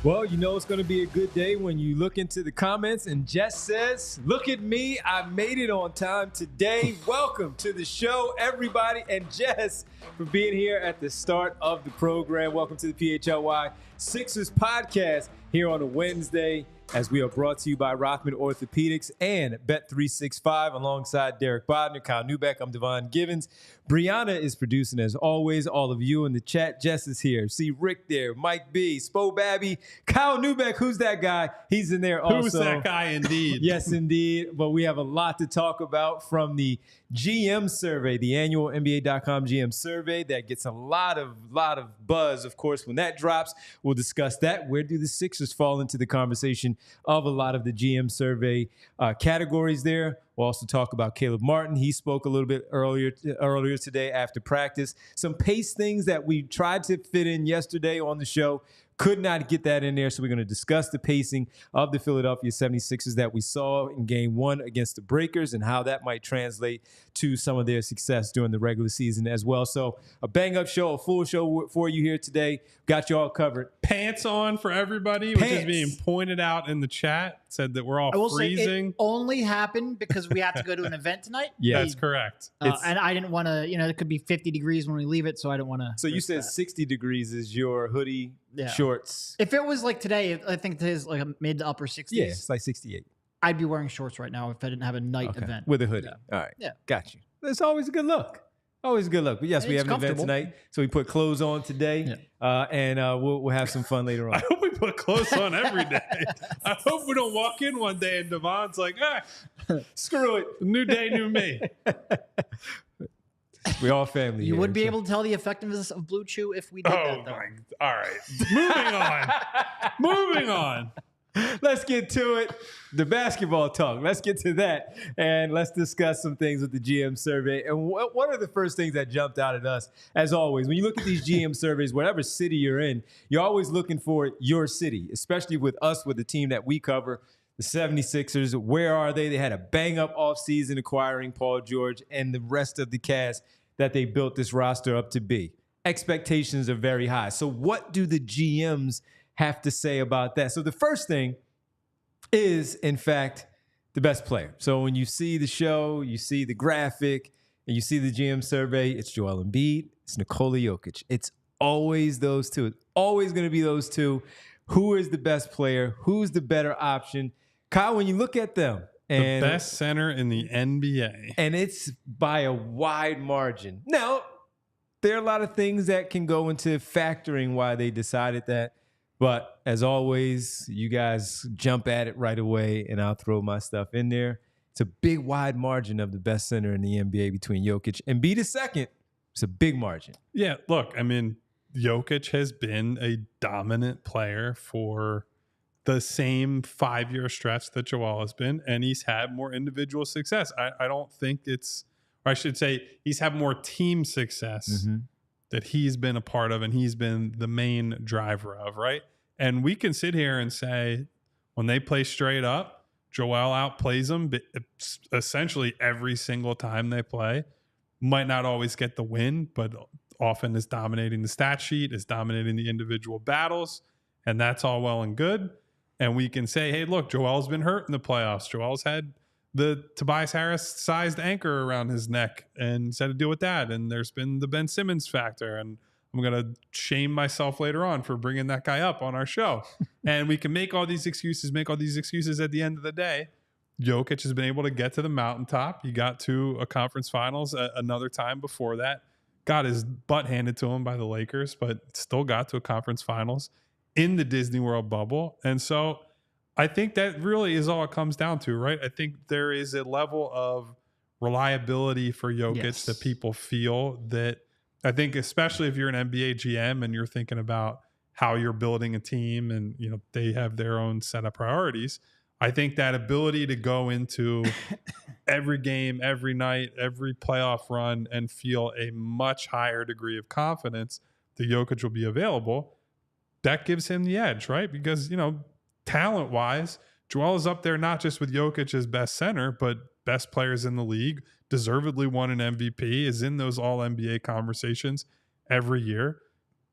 Well, you know it's going to be a good day when you look into the comments and Jess says, look at me, I made it on time today. Welcome to the show, everybody, and Jess for being here at the start of the program. Welcome to the PHLY Sixers podcast here on a Wednesday as we are brought to you by Rothman Orthopedics and Bet365 alongside Derek Bodner, Kyle Newbeck. I'm Devon Givens. Brianna is producing as always. All of you in the chat. Jess is here. See Rick there, Mike B, Spo Babby, Kyle Newbeck. Who's that guy? He's in there also. Who's that guy indeed? Yes, indeed. But we have a lot to talk about from the GM survey, the annual NBA.com GM survey that gets a lot of buzz. Of course, when that drops, we'll discuss that. Where do the Sixers fall into the conversation of a lot of the GM survey categories there? We'll also talk about Caleb Martin. He spoke a little bit earlier today after practice. Some pace things that we tried to fit in yesterday on the show. Could not get that in there, so we're going to discuss the pacing of the Philadelphia 76ers that we saw in Game 1 against the Breakers and how that might translate to some of their success during the regular season as well. So a bang-up show, a full show for you here today. Got you all covered. Pants on for everybody, which is being pointed out in the chat. Said that we're all freezing. Say it only happened because we have to go to an event tonight. Yeah, that's correct. And I didn't want to, it could be 50 degrees when we leave it, so I don't want to. So you said 60 degrees is your hoodie, shorts. If it was like today, I think today's like a mid to upper 60s. Yeah, it's like 68. I'd be wearing shorts right now if I didn't have a night event. With a hoodie. Yeah. All right. Yeah. Got you. That's always a good look. Always a good look. But yes, we have an event tonight. So we put clothes on today. Yeah. And we'll have some fun later on. I hope we put clothes on every day. I hope we don't walk in one day and Devon's like, screw it. New day, new me. We all family. You would be able to tell the effectiveness of Blue Chew if we did that, though. All right. Moving on. Let's get to it. The basketball talk. Let's get to that. And let's discuss some things with the GM survey. And one of the first things that jumped out at us, as always, when you look at these GM surveys, whatever city you're in, you're always looking for your city, especially with us, with the team that we cover, the 76ers. Where are they? They had a bang-up offseason acquiring Paul George and the rest of the cast that they built this roster up to be. Expectations are very high. So what do the GMs have to say about that? So the first thing is, in fact, the best player. So when you see the show, you see the graphic, and you see the GM survey, it's Joel Embiid, it's Nikola Jokic. It's always those two. It's always going to be those two. Who is the best player? Who's the better option? Kyle, when you look at them, and the best center in the NBA. And it's by a wide margin. Now, there are a lot of things that can go into factoring why they decided that. But as always, you guys jump at it right away, and I'll throw my stuff in there. It's a big, wide margin of the best center in the NBA between Jokic and Embiid is second. It's a big margin. Yeah, look, I mean, Jokic has been a dominant player for the same 5-year stretch that Joel has been, and he's had more individual success. I don't think it's, or I should say, he's had more team success that he's been a part of and he's been the main driver of, right? And we can sit here and say, when they play straight up, Joel outplays them essentially every single time they play. Might not always get the win, but often is dominating the stat sheet, is dominating the individual battles, and that's all well and good. And we can say, hey, look, Joel's been hurt in the playoffs. Joel's had the Tobias Harris-sized anchor around his neck and he's had to deal with that. And there's been the Ben Simmons factor. And I'm going to shame myself later on for bringing that guy up on our show. And we can make all these excuses at the end of the day. Jokic has been able to get to the mountaintop. He got to a conference finals another time before that. Got his butt handed to him by the Lakers, but still got to a conference finals in the Disney World bubble. And so I think that really is all it comes down to, right? I think there is a level of reliability for Jokic that people feel that I think, especially if you're an NBA GM and you're thinking about how you're building a team and, you know, they have their own set of priorities. I think that ability to go into every game, every night, every playoff run and feel a much higher degree of confidence that Jokic will be available, that gives him the edge, right? Because, you know, talent-wise, Joel is up there not just with Jokic as best center, but best players in the league, deservedly won an MVP, is in those all-NBA conversations every year.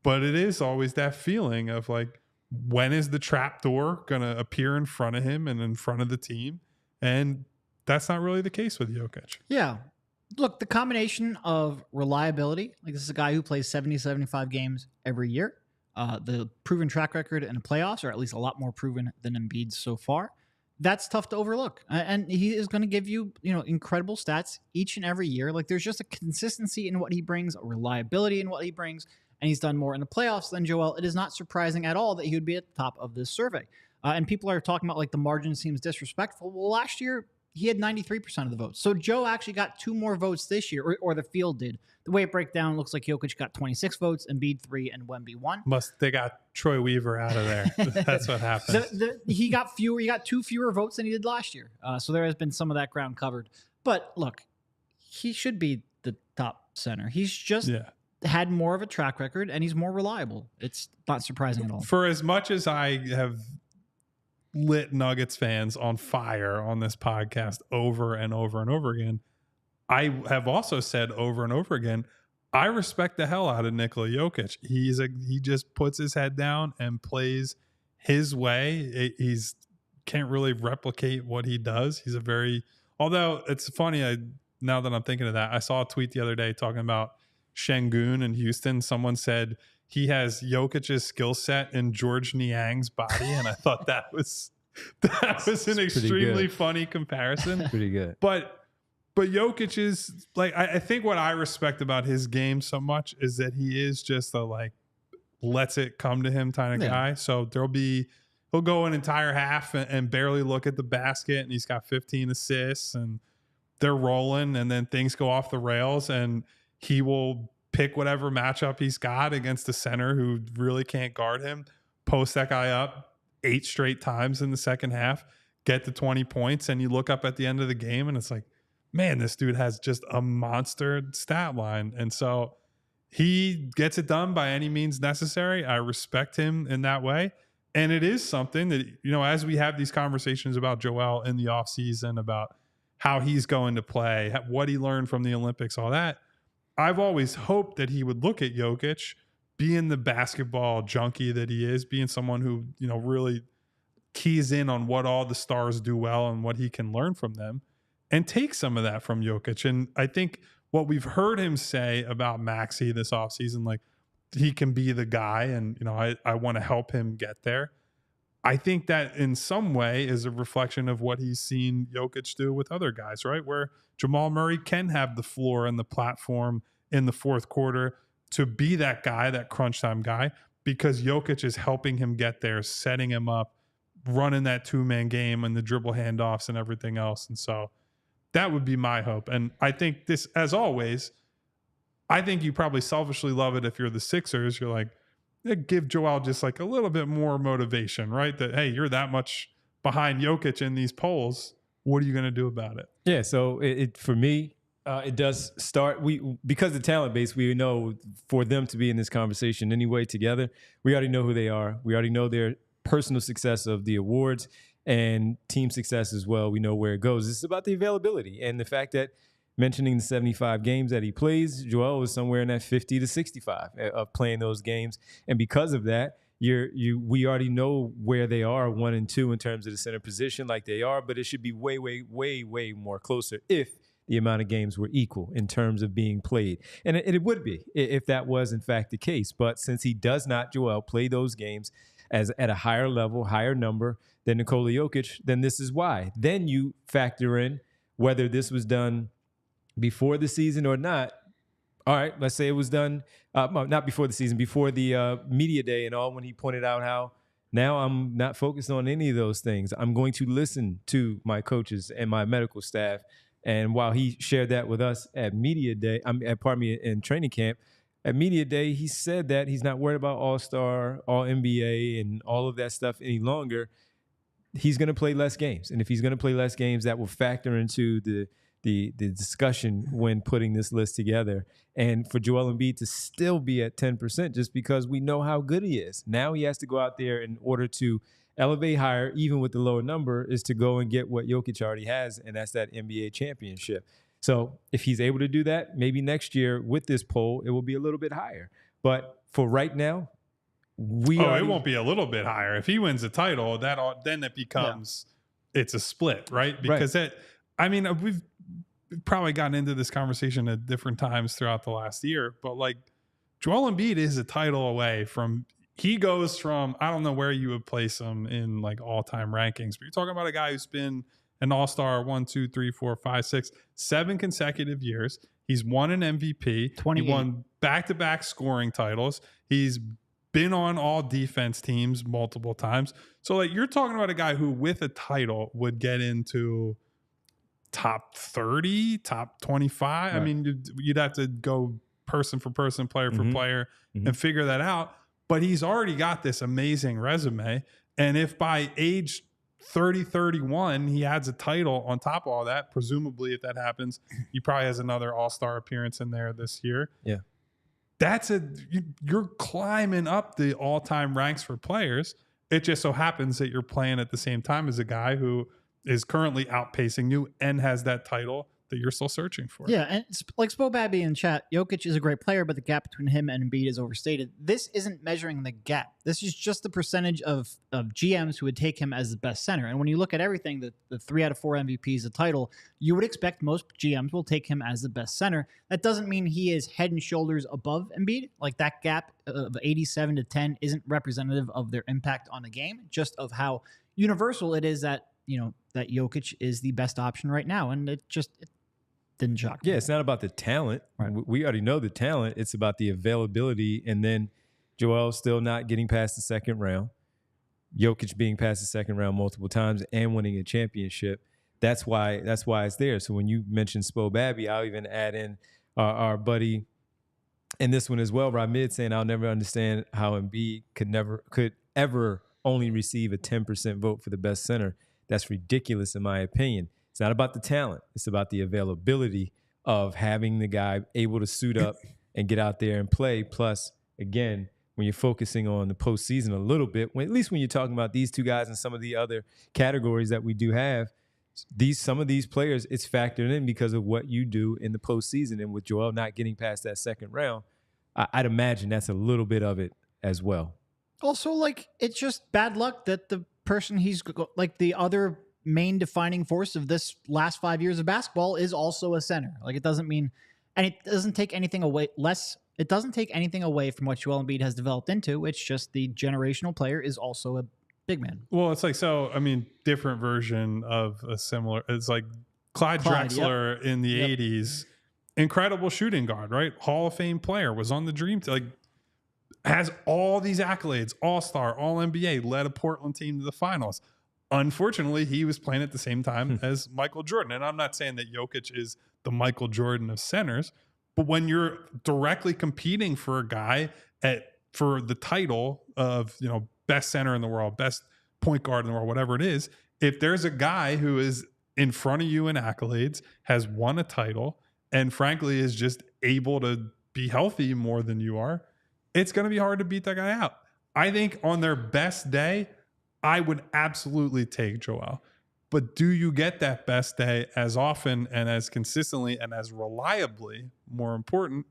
But it is always that feeling of like, when is the trap door going to appear in front of him and in front of the team? And that's not really the case with Jokic. Yeah. Look, the combination of reliability, like this is a guy who plays 70, 75 games every year. The proven track record in the playoffs, or at least a lot more proven than Embiid so far. That's tough to overlook. And he is going to give you, you know, incredible stats each and every year. Like there's just a consistency in what he brings, a reliability in what he brings. And he's done more in the playoffs than Joel. It is not surprising at all that he would be at the top of this survey. And people are talking about like the margin seems disrespectful. Well, last year he had 93% of the votes. So Joe actually got 2 more votes this year, or the field did. The way it breaks down looks like Jokic got 26 votes, Embiid 3, and Wemby 1. They got Troy Weaver out of there. That's what happened. He got 2 fewer votes than he did last year. So there has been some of that ground covered. But look, he should be the top center. He's just had more of a track record, and he's more reliable. It's not surprising at all. For as much as I have lit Nuggets fans on fire on this podcast over and over and over again, I have also said over and over again, I respect the hell out of Nikola Jokic. He just puts his head down and plays his way. He's can't really replicate what he does. He's although it's funny, now that I'm thinking of that, I saw a tweet the other day talking about Şengün in Houston. Someone said he has Jokic's skill set in George Niang's body, and I thought that was an extremely funny comparison. Pretty good. But Jokic is like, I think what I respect about his game so much is that he is just a like lets it come to him kind of guy. So he'll go an entire half and barely look at the basket, and he's got 15 assists and they're rolling, and then things go off the rails, and he will pick whatever matchup he's got against a center who really can't guard him, post that guy up 8 straight times in the second half, get to 20 points, and you look up at the end of the game and it's like, man, this dude has just a monster stat line. And so he gets it done by any means necessary. I respect him in that way. And it is something that, you know, as we have these conversations about Joel in the offseason, about how he's going to play, what he learned from the Olympics, all that, I've always hoped that he would look at Jokic, being the basketball junkie that he is, being someone who, you know, really keys in on what all the stars do well and what he can learn from them, and take some of that from Jokic. And I think what we've heard him say about Maxey this offseason, like he can be the guy and, you know, I want to help him get there. I think that in some way is a reflection of what he's seen Jokic do with other guys, right? Where Jamal Murray can have the floor and the platform in the fourth quarter to be that guy, that crunch time guy, because Jokic is helping him get there, setting him up, running that 2-man game and the dribble handoffs and everything else. And so that would be my hope. And I think this, as always, I think you probably selfishly love it if you're the Sixers. You're like, give Joel just like a little bit more motivation, right? That, hey, you're that much behind Jokic in these polls. What are you going to do about it? Yeah, so for me, it does start. Because the talent base, we know for them to be in this conversation anyway together, we already know who they are. We already know their personal success of the awards and team success as well. We know where it goes. It's about the availability and the fact that, mentioning the 75 games that he plays, Joel was somewhere in that 50 to 65 of playing those games. And because of that, we already know where they are 1 and 2 in terms of the center position, like they are, but it should be way, way, way, way more closer if the amount of games were equal in terms of being played. And it would be if that was in fact the case. But since he does not, Joel, play those games as at a higher level, higher number than Nikola Jokic, then this is why. Then you factor in whether this was done before the season or not. All right, let's say it was done, not before the season, before the media day and all, when he pointed out how now I'm not focused on any of those things. I'm going to listen to my coaches and my medical staff And while he shared that with us at media day, in training camp, at media day, he said that he's not worried about All-Star, All-NBA, and all of that stuff any longer. He's going to play less games. And if he's going to play less games, that will factor into the discussion when putting this list together. And for Joel Embiid to still be at 10% just because we know how good he is. Now he has to go out there in order to elevate higher, even with the lower number, is to go and get what Jokic already has, and that's that NBA championship. So if he's able to do that, maybe next year with this poll, it will be a little bit higher. But for right now, it won't be a little bit higher. If he wins the title, then it becomes it's a split, right? Because we've probably gotten into this conversation at different times throughout the last year, but like Joel Embiid is a title away from. He goes from, I don't know where you would place him in like all-time rankings, but you're talking about a guy who's been an all-star 1, 2, 3, 4, 5, 6, 7 consecutive years. He's won an MVP. 28. He won back-to-back scoring titles. He's been on all defense teams multiple times. So like you're talking about a guy who with a title would get into top 30, top 25. Right. I mean, you'd have to go person for person, player for player and figure that out. But he's already got this amazing resume. And if by age 30, 31, he adds a title on top of all that, presumably if that happens, he probably has another all-star appearance in there this year. Yeah. You're climbing up the all-time ranks for players. It just so happens that you're playing at the same time as a guy who is currently outpacing you and has that title that you're still searching for. Yeah, and like Spo Babby in chat, Jokic is a great player, but the gap between him and Embiid is overstated. This isn't measuring the gap. This is just the percentage of GMs who would take him as the best center. And when you look at everything, the 3 out of 4 MVPs, the title, you would expect most GMs will take him as the best center. That doesn't mean he is head and shoulders above Embiid. Like that gap of 87 to 10 isn't representative of their impact on the game, just of how universal it is that, that Jokic is the best option right now. And it didn't shock me. Yeah, it's not about the talent. Right. We already know the talent. It's about the availability. And then Joel still not getting past the second round. Jokic being past the second round multiple times and winning a championship. That's why it's there. So when you mention Spo Babby, I'll even add in our buddy in this one as well, Ramid, saying I'll never understand how Embiid could ever only receive a 10% vote for the best center. That's ridiculous in my opinion. It's not about the talent. It's about the availability of having the guy able to suit up and get out there and play. Plus, again, when you're focusing on the postseason a little bit, at least when you're talking about these two guys and some of the other categories that we do have, some of these players, it's factored in because of what you do in the postseason. And with Joel not getting past that second round, I'd imagine that's a little bit of it as well. Also, like, it's just bad luck that the person he's like the other main defining force of this last 5 years of basketball is also a center. Like it doesn't mean, and it doesn't take anything away it doesn't take anything away from what Joel Embiid has developed into. It's just the generational player is also a big man. Well, it's like, different version of a similar, it's like Clyde Drexler in the 80s, incredible shooting guard, right? Hall of Fame player, was on the dream team, like has all these accolades, all-star, all-NBA, led a Portland team to the finals. Unfortunately, he was playing at the same time as Michael Jordan. And I'm not saying that Jokic is the Michael Jordan of centers, but when you're directly competing for a guy for the title of, best center in the world, best point guard in the world, whatever it is, if there's a guy who is in front of you in accolades, has won a title, and frankly is just able to be healthy more than you are, it's going to be hard to beat that guy out. I think on their best day, I would absolutely take Joel. But do you get that best day as often and as consistently and as reliably, more important?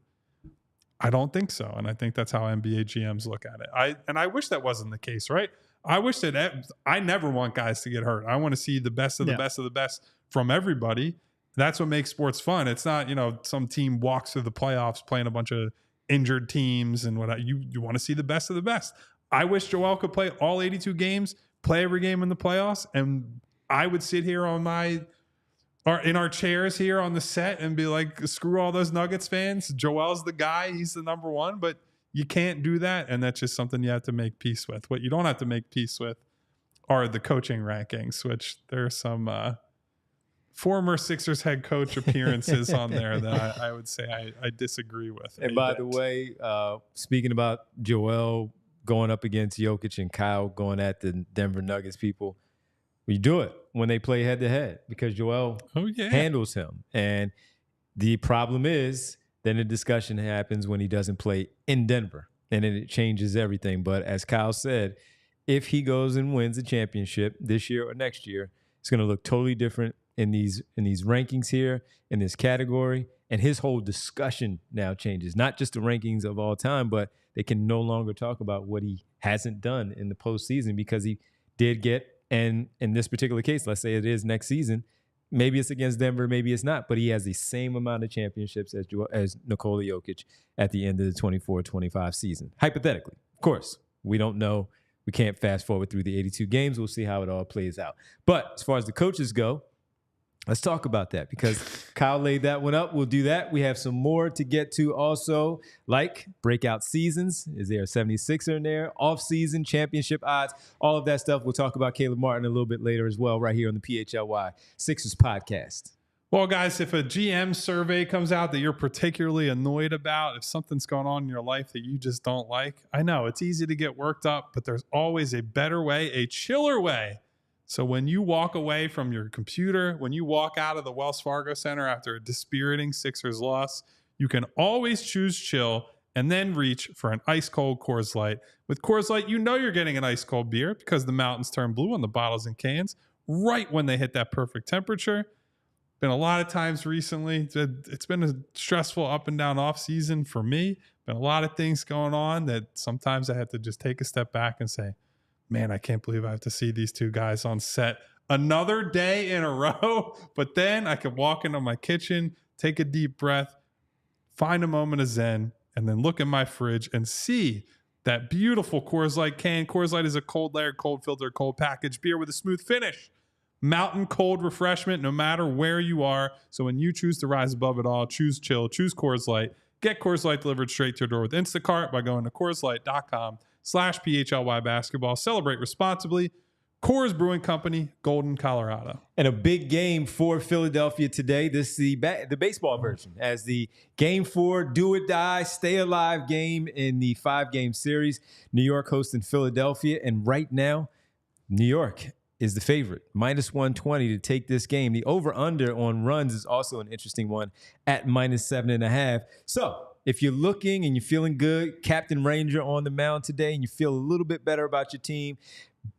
I don't think so. And I think that's how NBA GMs look at it. I wish that wasn't the case, right? I wish that I never want guys to get hurt. I want to see the best of the best of the best from everybody. That's what makes sports fun. It's not, some team walks through the playoffs playing a bunch of injured teams and whatnot. You want to see the best of the best. I wish Joel could play all 82 games, play every game in the playoffs, and I would sit here in our chairs here on the set and be like, screw all those Nuggets fans. Joel's the guy. He's the number one, but you can't do that, and that's just something you have to make peace with. What you don't have to make peace with are the coaching rankings, which there's some former Sixers head coach appearances on there that I would say I disagree with. And by the way, speaking about Joel going up against Jokic and Kyle going at the Denver Nuggets people, we do it when they play head-to-head because Joel handles him. And the problem is then the discussion happens when he doesn't play in Denver, and then it changes everything. But as Kyle said, if he goes and wins the championship this year or next year, it's going to look totally different in these rankings here, in this category. And his whole discussion now changes, not just the rankings of all time, but they can no longer talk about what he hasn't done in the postseason because he did get, and in this particular case, let's say it is next season, maybe it's against Denver, maybe it's not, but he has the same amount of championships as Nikola Jokic at the end of the 24-25 season. Hypothetically, of course, we don't know. We can't fast forward through the 82 games. We'll see how it all plays out. But as far as the coaches go, let's talk about that because Kyle laid that one up. We'll do that. We have some more to get to also, like breakout seasons. Is there a 76er in there? Off-season championship odds, all of that stuff. We'll talk about Caleb Martin a little bit later as well right here on the PHLY Sixers podcast. Well, guys, if a GM survey comes out that you're particularly annoyed about, if something's going on in your life that you just don't like, I know it's easy to get worked up, but there's always a better way, a chiller way. So when you walk away from your computer, when you walk out of the Wells Fargo Center after a dispiriting Sixers loss, you can always choose chill and then reach for an ice-cold Coors Light. With Coors Light, you know you're getting an ice-cold beer because the mountains turn blue on the bottles and cans right when they hit that perfect temperature. Been a lot of times recently. It's been a stressful up and down off season for me. Been a lot of things going on that sometimes I have to just take a step back and say, man, I can't believe I have to see these two guys on set another day in a row. But then I could walk into my kitchen, take a deep breath, find a moment of zen, and then look at my fridge and see that beautiful Coors Light can. Coors Light is a cold layered, cold filtered, cold packaged beer with a smooth finish. Mountain cold refreshment no matter where you are. So when you choose to rise above it all, choose chill, choose Coors Light. Get Coors Light delivered straight to your door with Instacart by going to CoorsLight.com/PHLY basketball. Celebrate responsibly. Coors Brewing Company, Golden, Colorado. And a big game for Philadelphia today. This is the baseball version as the Game 4 do or die, stay alive game in the 5-game series. New York hosting Philadelphia. And right now, New York is the favorite, -120 to take this game. The over-under on runs is also an interesting one at -7.5. So if you're looking and you're feeling good, Captain Ranger on the mound today, and you feel a little bit better about your team,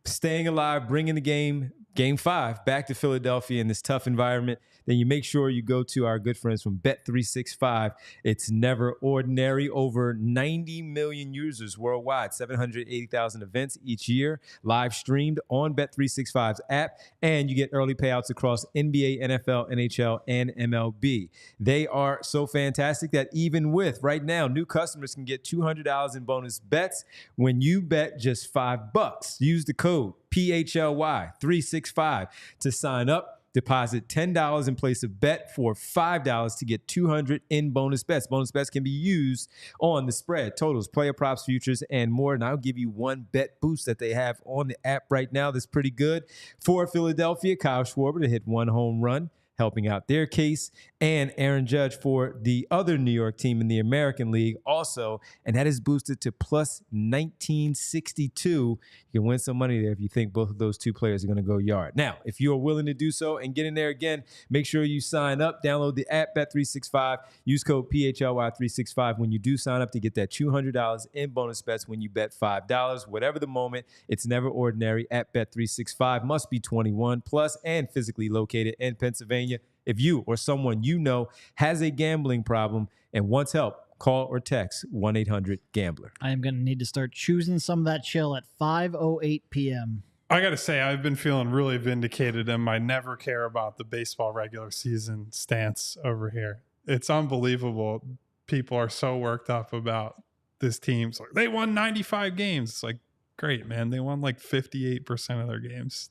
staying alive, bringing the game 5 back to Philadelphia in this tough environment, then you make sure you go to our good friends from Bet365. It's never ordinary. Over 90 million users worldwide, 780,000 events each year, live streamed on Bet365's app, and you get early payouts across NBA, NFL, NHL, and MLB. They are so fantastic that even with, right now, new customers can get $200 in bonus bets when you bet just $5. Use the code PHLY365 to sign up. Deposit $10 in place of bet for $5 to get $200 in bonus bets. Bonus bets can be used on the spread, totals, player props, futures, and more. And I'll give you one bet boost that they have on the app right now that's pretty good. For Philadelphia, Kyle Schwarber to hit 1 home run, helping out their case, and Aaron Judge for the other New York team in the American League also, and that is boosted to plus 1962. You can win some money there if you think both of those two players are going to go yard. Now, if you are willing to do so and get in there again, make sure you sign up, download the app Bet365, use code PHLY365 when you do sign up to get that $200 in bonus bets when you bet $5. Whatever the moment, it's never ordinary at Bet365. Must be 21 plus and physically located in Pennsylvania. If you or someone you know has a gambling problem and wants help, call or text 1-800-GAMBLER. I am going to need to start choosing some of that chill at 5:08 p.m. I got to say, I've been feeling really vindicated in my never care about the baseball regular season stance over here. It's unbelievable. People are so worked up about this team. It's like, they won 95 games. It's like, great, man. They won like 58% of their games.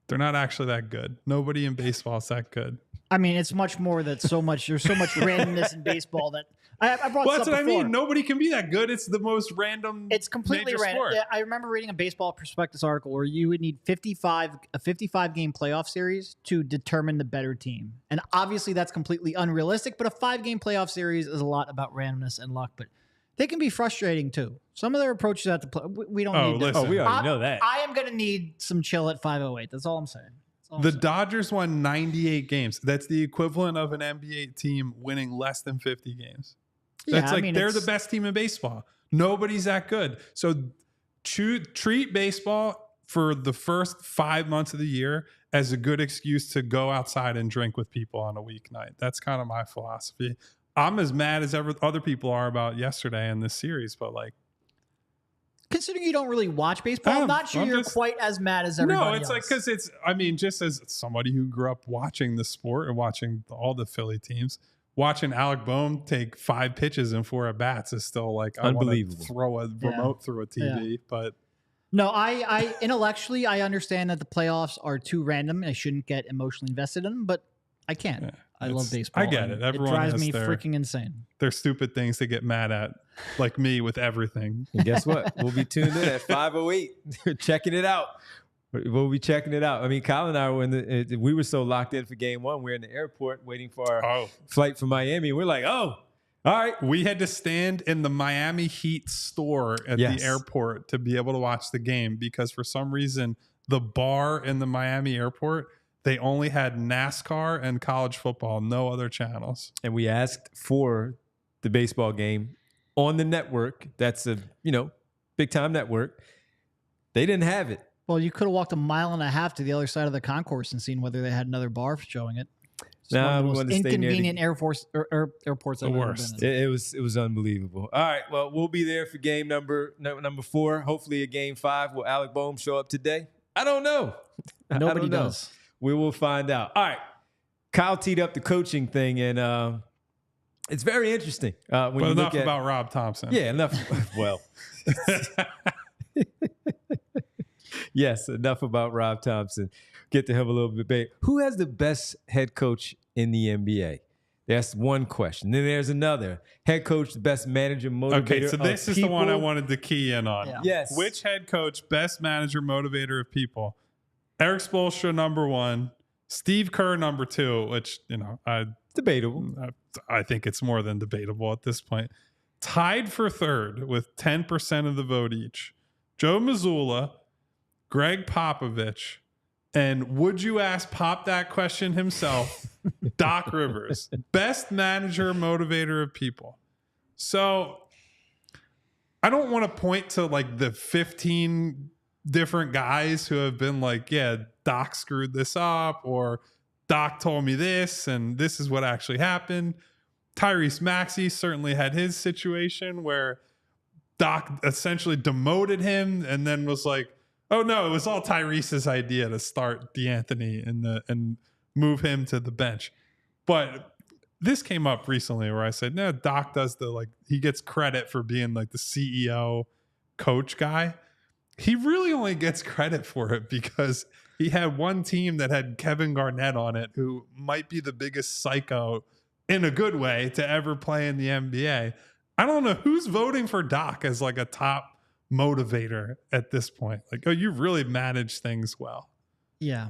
They're not actually that good. Nobody in baseball is that good. I mean, it's much more that so much. There's so much randomness in baseball that I brought. Well, that's what I before. mean. Nobody can be that good. It's the most random. It's completely major random. sport. Yeah, I remember reading a Baseball Prospectus article where you would need a 55 game playoff series to determine the better team, and obviously that's completely unrealistic. But a 5-game playoff series is a lot about randomness and luck, but they can be frustrating too. Some of their approaches at the play, we don't need. Listen. Oh, we already know that. I am going to need some chill at 5:08. That's all I'm saying. The Dodgers won 98 games. That's the equivalent of an NBA team winning less than 50 games. That's they're the best team in baseball. Nobody's that good. So treat baseball for the first 5 months of the year as a good excuse to go outside and drink with people on a weeknight. That's kind of my philosophy. I'm as mad as other people are about yesterday in this series, but like, considering you don't really watch baseball, I'm not sure you're quite as mad as everybody else. No, it's like, because it's, I mean, just as somebody who grew up watching the sport and watching all the Philly teams, watching Alec Boehm take 5 pitches and 4 at bats is still like, I want to throw a remote through a TV. Yeah. But no, I intellectually, I understand that the playoffs are too random and I shouldn't get emotionally invested in them, but I can't. Yeah, I love baseball. I get it. Everyone drives has me freaking insane. They're stupid things to get mad at, like me with everything. And guess what? We'll be tuned in at 5:08, checking it out. We'll be checking it out. I mean, Kyle and I were we were so locked in for game 1. We're in the airport waiting for our flight from Miami. We're like, all right. We had to stand in the Miami Heat store at the airport to be able to watch the game because for some reason, the bar in the Miami airport, they only had NASCAR and college football, no other channels. And we asked for the baseball game on the network. That's a, big time network. They didn't have it. Well, you could have walked 1.5 miles to the other side of the concourse and seen whether they had another bar showing it. No, one of the most inconvenient airports I've ever been in. It was unbelievable. All right, well, we'll be there for game number 4. Hopefully a game 5. Will Alec Boehm show up today? I don't know. Nobody does. We will find out. All right. Kyle teed up the coaching thing, and it's very interesting. When you enough about Rob Thompson. Yeah, enough. Well, yes, enough about Rob Thompson. Get to him a little bit, babe. Who has the best head coach in the NBA? That's one question. Then there's another. Head coach, the best manager, motivator. Okay, so this is the one I wanted to key in on. Yeah. Yes. Which head coach, best manager, motivator of people? Eric Spoelstra, number 1. Steve Kerr, number 2, which, debatable. I think it's more than debatable at this point. Tied for 3rd with 10% of the vote each. Joe Mazzulla, Greg Popovich, and would you ask Pop that question himself, Doc Rivers, best manager, motivator of people. So I don't want to point to like the 15 different guys who have been like, yeah, Doc screwed this up, or Doc told me this, and this is what actually happened. Tyrese Maxey certainly had his situation where Doc essentially demoted him and then was like, oh no, it was all Tyrese's idea to start D'Anthony and move him to the bench. But this came up recently where I said, no, Doc does he gets credit for being like the CEO coach guy. He really only gets credit for it because he had one team that had Kevin Garnett on it, who might be the biggest psycho in a good way to ever play in the NBA. I don't know who's voting for Doc as like a top motivator at this point. Like, oh, you really manage things well. Yeah.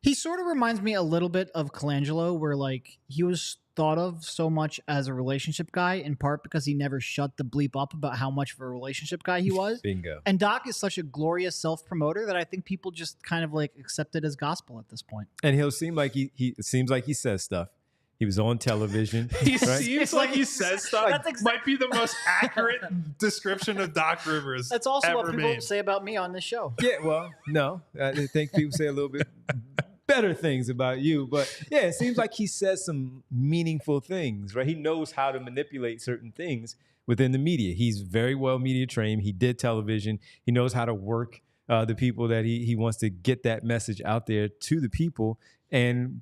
He sort of reminds me a little bit of Colangelo, where like he was thought of so much as a relationship guy, in part because he never shut the bleep up about how much of a relationship guy he was. Bingo. And Doc is such a glorious self-promoter that I think people just kind of like accept it as gospel at this point. And he'll seem like it seems like he says stuff. He was on television. He seems like he says stuff. Might be the most accurate description of Doc Rivers. That's also ever what people made. say about me on this show. Yeah, well, no. I think people say a little bit better things about you. But yeah, it seems like he says some meaningful things, right? He knows how to manipulate certain things within the media. He's very well media trained. He did television. He knows how to work the people that he wants to get that message out there to the people. And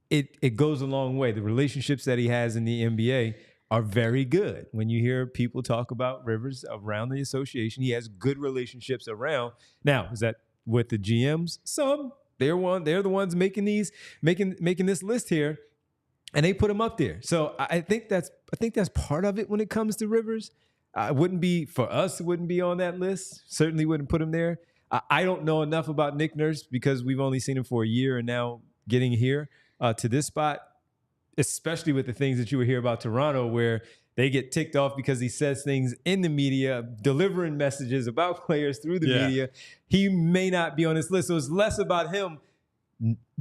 it goes a long way. The relationships that he has in the NBA are very good. When you hear people talk about Rivers around the association, he has good relationships around. Now, is that with the GMs? Some. They're the ones making this list here. and they put him up there. So I think that's part of it when it comes to Rivers. It wouldn't be for us. It wouldn't be on that list. Certainly wouldn't put him there. I don't know enough about Nick Nurse because we've only seen him for a year, and now getting here to this spot, especially with the things that you would hear about Toronto, where they get ticked off because he says things in the media, delivering messages about players through the media. He may not be on this list. So it's less about him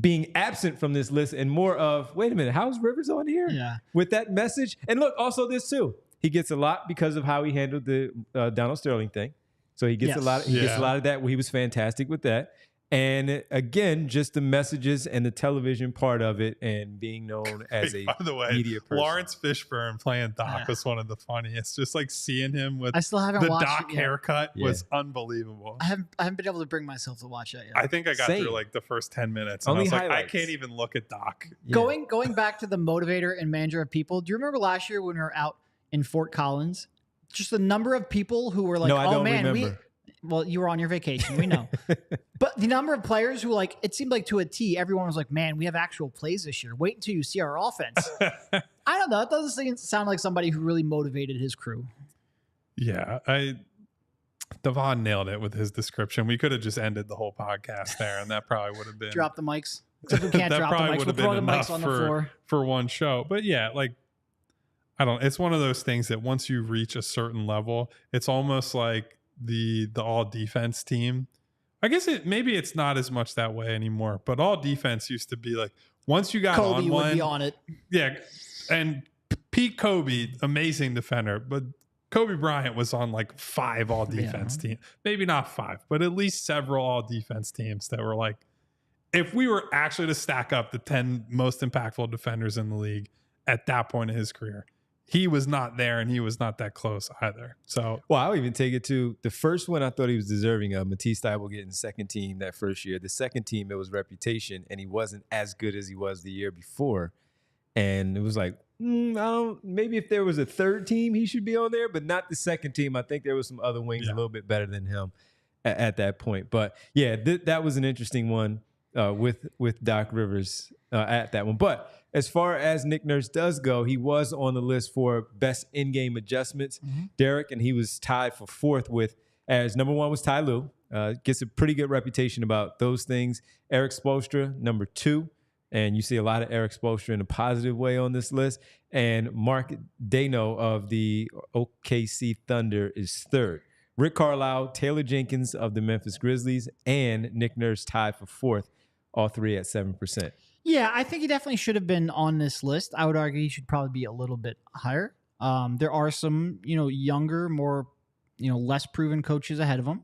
being absent from this list and more of, wait a minute, how's Rivers on here with that message? And look, also this too. He gets a lot because of how he handled the Donald Sterling thing. So he gets a lot. He gets a lot of that. Where he was fantastic with that. And again, just the messages and the television part of it, and being known as a by the way, media person. Lawrence Fishburne playing Doc was one of the funniest. Just like seeing him with I still haven't the watched Doc it yet. haircut was unbelievable. I haven't been able to bring myself to watch that yet. I think I got through like the first 10 minutes. And Only I was like, highlights. I can't even look at Doc. Going back to the motivator and manager of people. Do you remember last year when we were out in Fort Collins? Just the number of people who were like, No, I don't man, remember. well, you were on your vacation. We know. But the number of players who, like, it seemed like to a T, everyone was like, man, we have actual plays this year. Wait until you see our offense. I don't know. It doesn't sound like somebody who really motivated his crew. Yeah. Devon nailed it with his description. We could have just ended the whole podcast there, and that probably would have been. Drop the mics. Except we can't that drop the probably mics. would We'll have been throw the enough mics on the floor. for one show. But yeah, like, I don't, it's one of those things that once you reach a certain level, it's almost like the all defense team. I guess maybe it's not as much that way anymore, but all defense used to be like, once you got Kobe on would one, be on it. yeah. And Pete Kobe, amazing defender, but Kobe Bryant was on like 5 all defense teams. Maybe not 5, but at least several all defense teams that were like, if we were actually to stack up the 10 most impactful defenders in the league at that point in his career, he was not there, and he was not that close either. So, well, I'll even take it to the first one I thought he was deserving of. Matisse Thybulle getting second team that first year. The second team, it was reputation, and he wasn't as good as he was the year before. And it was like, maybe if there was a third team, he should be on there, but not the second team. I think there was some other wings a little bit better than him at that point. But yeah, that was an interesting one with Doc Rivers at that one. But as far as Nick Nurse does go, he was on the list for best in-game adjustments, Derek, and he was tied for 4th with, as number 1 was Ty Lue. Gets a pretty good reputation about those things. Eric Spoelstra, number 2. And you see a lot of Eric Spoelstra in a positive way on this list. And Mark Dano of the OKC Thunder is 3rd. Rick Carlisle, Taylor Jenkins of the Memphis Grizzlies, and Nick Nurse tied for 4th, all 3 at 7%. Yeah, I think he definitely should have been on this list. I would argue he should probably be a little bit higher. There are some, younger, more, less proven coaches ahead of him.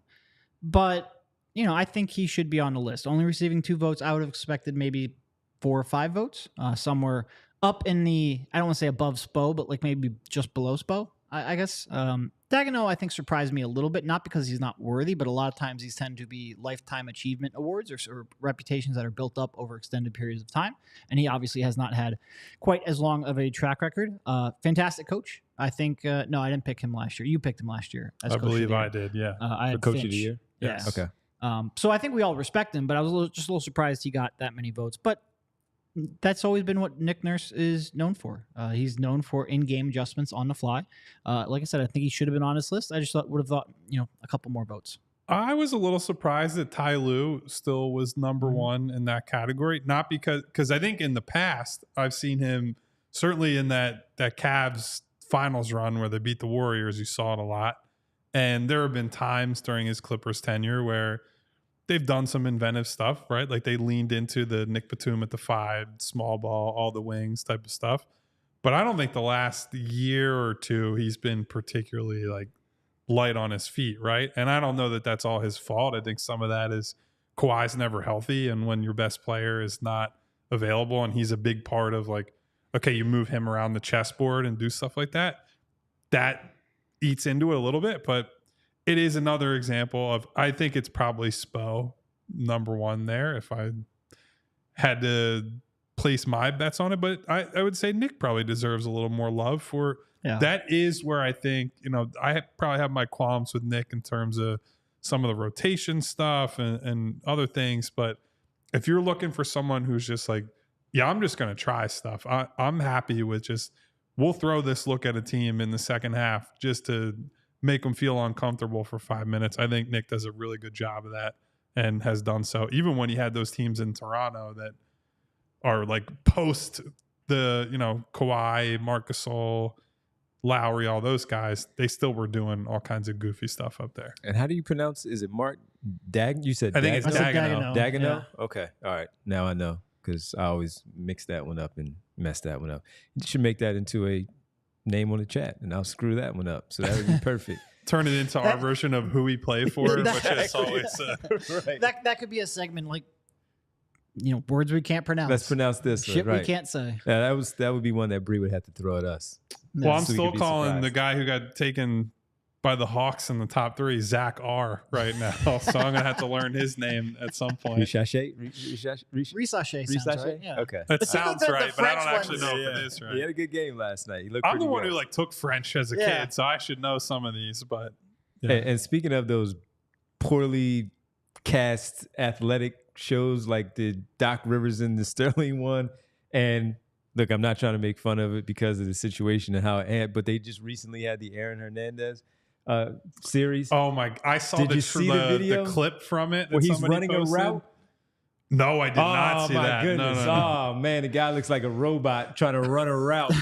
But, I think he should be on the list. Only receiving 2 votes, I would have expected maybe 4 or 5 votes. Somewhere up in the, I don't want to say above Spo, but like maybe just below Spo, I guess. Daigneault, I think, surprised me a little bit, not because he's not worthy, but a lot of times these tend to be lifetime achievement awards or reputations that are built up over extended periods of time. And he obviously has not had quite as long of a track record. Fantastic coach. I think, no, I didn't pick him last year. You picked him last year. I believe I did, yeah. I had Coach Finch. of the year? Yes. Okay. So I think we all respect him, but I was just a little surprised he got that many votes. But that's always been what Nick Nurse is known for. He's known for in-game adjustments on the fly. Like I said, I think he should have been on his list. I just would have thought, a couple more votes. I was a little surprised that Ty Lue still was number 1 in that category. Not because I think in the past I've seen him certainly in that Cavs finals run where they beat the Warriors. You saw it a lot, and there have been times during his Clippers tenure where they've done some inventive stuff, right? Like they leaned into the Nick Batum at the 5, small ball, all the wings type of stuff. But I don't think the last year or 2 he's been particularly like light on his feet, right? And I don't know that that's all his fault. I think some of that is Kawhi's never healthy, and when your best player is not available and he's a big part of like, okay, you move him around the chessboard and do stuff like that, that eats into it a little bit. But it is another example of, I think it's probably Spo number 1 there if I had to place my bets on it. But I would say Nick probably deserves a little more love for that. Is where I think, I probably have my qualms with Nick in terms of some of the rotation stuff and other things. But if you're looking for someone who's just like yeah, I'm just going to try stuff. I'm happy with just, we'll throw this look at a team in the second half just to make them feel uncomfortable for 5 minutes. I think Nick does a really good job of that and has done so. Even when he had those teams in Toronto that are like post the, Kawhi, Marc Gasol, Lowry, all those guys, they still were doing all kinds of goofy stuff up there. And how do you pronounce? Is it Mark Dag? You said I think it's Dagenham. Dagenham? Yeah. Okay. All right. Now I know, because I always mix that one up and mess that one up. You should make that into a name on the chat, and I'll screw that one up. So that would be perfect. Turn it into our version of who we play for, which is always Right. That could be a segment, like, words we can't pronounce. Let's pronounce this. Shit right. we can't say. Yeah, that would be one that Bree would have to throw at us. Well, I'm So we still could be calling surprised. the guy who got taken by the Hawks in the top 3 Zach R right now. So I'm gonna have to learn his name at some point. Richache? Risache sounds right. Yeah. Okay. That But see, sounds the right, but I French don't actually ones- know if it is right. He had a good game last night. He looked I'm pretty the one well. who took French as a Yeah. kid, so I should know some of these. But yeah. And speaking of those poorly cast athletic shows like the Doc Rivers and the Sterling one, and look, I'm not trying to make fun of it because of the situation and how it ended, but they just recently had the Aaron Hernandez series. Oh my! I saw Did the, you see the video? the clip from it. where that he's somebody running posted. a route. No, I did not see my that. goodness. No, no, no. Oh, man, the guy looks like a robot trying to run a route.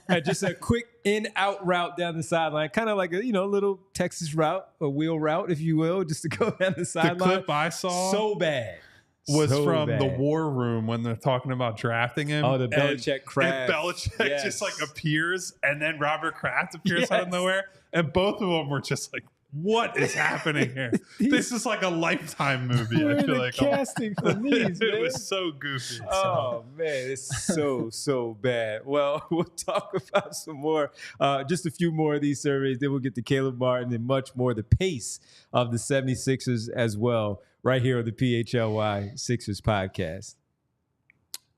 And just a quick in-out route down the sideline, kind of like a little Texas route, a wheel route, if you will, just to go down the The sideline. clip I saw So bad. was So from the bad. War Room when they're talking about drafting him. Oh, the And- Belichick Kraft. And Belichick Yes. just like appears, and then Robert Kraft appears out of Yes. nowhere, and both of them were just like, "What is happening here? This is like a Lifetime movie." Where I are feel the like casting for these, it man? was so goofy. So. Oh man, it's so bad. Well, we'll talk about some more, just a few more of these surveys. Then we'll get to Caleb Martin and much more. The pace of the 76ers as well, right here on the PHLY Sixers podcast.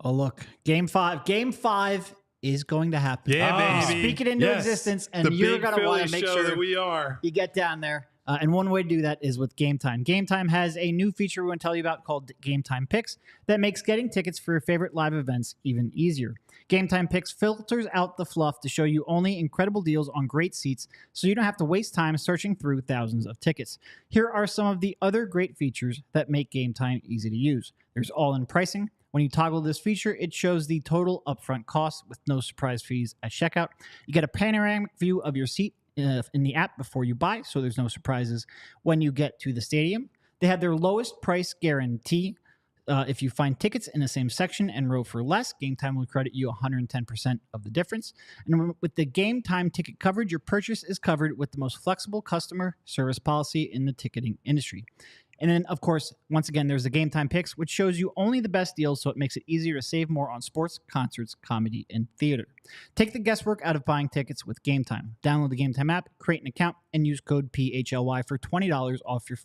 Oh, look. Game 5 is going to happen. Yeah, baby. Speak it into Yes. existence, and The you're big going to want Philly to make show sure that we are. you get down there. And one way to do that is with Game Time. Game Time has a new feature we want to tell you about called Game Time Picks that makes getting tickets for your favorite live events even easier. Game Time Picks filters out the fluff to show you only incredible deals on great seats, so you don't have to waste time searching through thousands of tickets. Here are some of the other great features that make Game Time easy to use. There's all-in pricing. When you toggle this feature, it shows the total upfront cost with no surprise fees at checkout. You get a panoramic view of your seat in the app before you buy, so there's no surprises when you get to the stadium. They have their lowest price guarantee. If you find tickets in the same section and row for less, Game Time will credit you 110% of the difference. And with the Game Time ticket coverage, your purchase is covered with the most flexible customer service policy in the ticketing industry. And then, of course, once again, there's the Game Time Picks, which shows you only the best deals, so it makes it easier to save more on sports, concerts, comedy, and theater. Take the guesswork out of buying tickets with Game Time. Download the Game Time app, create an account, and use code PHLY for $20 off your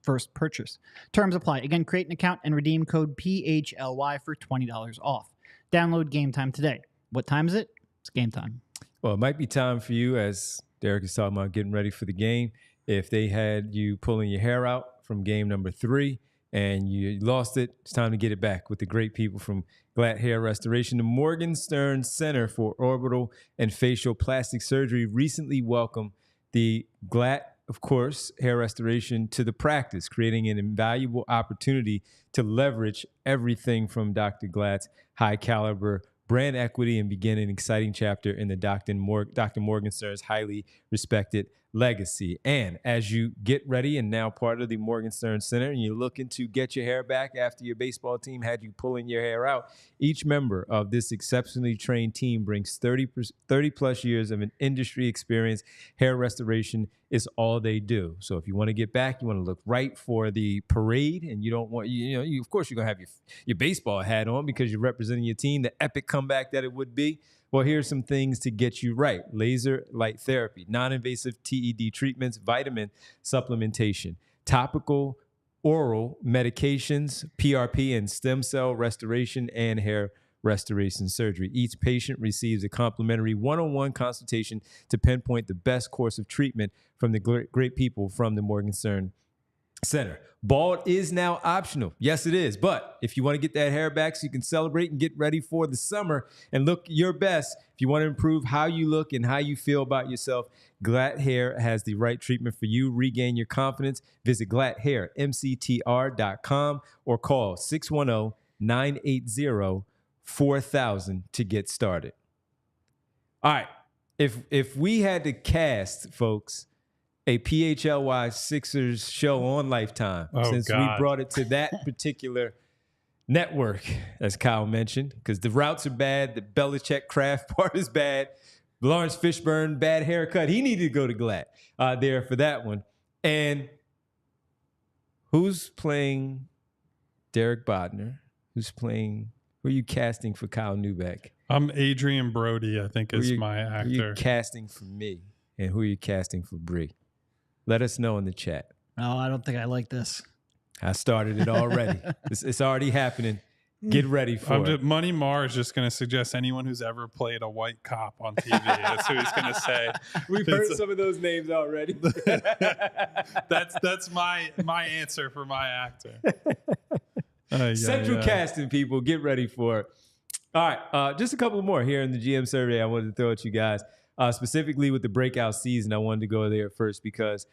first purchase. Terms apply. Again, create an account and redeem code PHLY for $20 off. Download Game Time today. What time is it? It's Game Time. Well, it might be time for you, as Derek is talking about getting ready for the game. If they had you pulling your hair out from game number 3 and you lost it, it's time to get it back with the great people from Glatt Hair Restoration. The Morgenstern Center for Orbital and Facial Plastic Surgery recently welcomed the Glatt, of course, hair restoration to the practice, creating an invaluable opportunity to leverage everything from Dr. Glatt's high caliber brand equity and begin an exciting chapter in the Dr. Morgenstern's highly respected legacy. And as you get ready and now part of the Morgenstern Center and you're looking to get your hair back after your baseball team had you pulling your hair out, each member of this exceptionally trained team brings 30 plus years of an industry experience. Hair restoration is all they do. So if you want to get back, you want to look right for the parade, and you don't want, of course you're going to have your baseball hat on because you're representing your team, the epic comeback that it would be. Well, here's some things to get you right. Laser light therapy, non-invasive TED treatments, vitamin supplementation, topical oral medications, PRP and stem cell restoration, and hair restoration surgery. Each patient receives a complimentary one-on-one consultation to pinpoint the best course of treatment from the great people from the Morgenstern center. Bald is now optional. Yes, it is. But if you want to get that hair back so you can celebrate and get ready for the summer and look your best, if you want to improve how you look and how you feel about yourself, Glatt Hair has the right treatment for you. Regain your confidence. Visit glatthairmctr.com or call 610-980-4000 to get started. All right. If we had to cast, folks, a PHLY Sixers show on Lifetime, since we brought it to that particular network, as Kyle mentioned, because the routes are bad, the Belichick Kraft part is bad, Lawrence Fishburne, bad haircut. He needed to go to Glatt there for that one. And who's playing Derek Bodner? Who are you casting for Kyle Neubeck? I'm Adrian Brody, I think is my actor. Who are you casting for me? And who are you casting for Bree? Let us know in the chat. No, I don't think I like this. I started it already. It's already happening. Get ready for it. Money Mar is just going to suggest anyone who's ever played a white cop on TV. That's who he's going to say. We've heard some of those names already. That's my answer for my actor. Central casting, people. Get ready for it. All right. Just a couple more here in the GM survey I wanted to throw at you guys. Specifically with the breakout season, I wanted to go there first because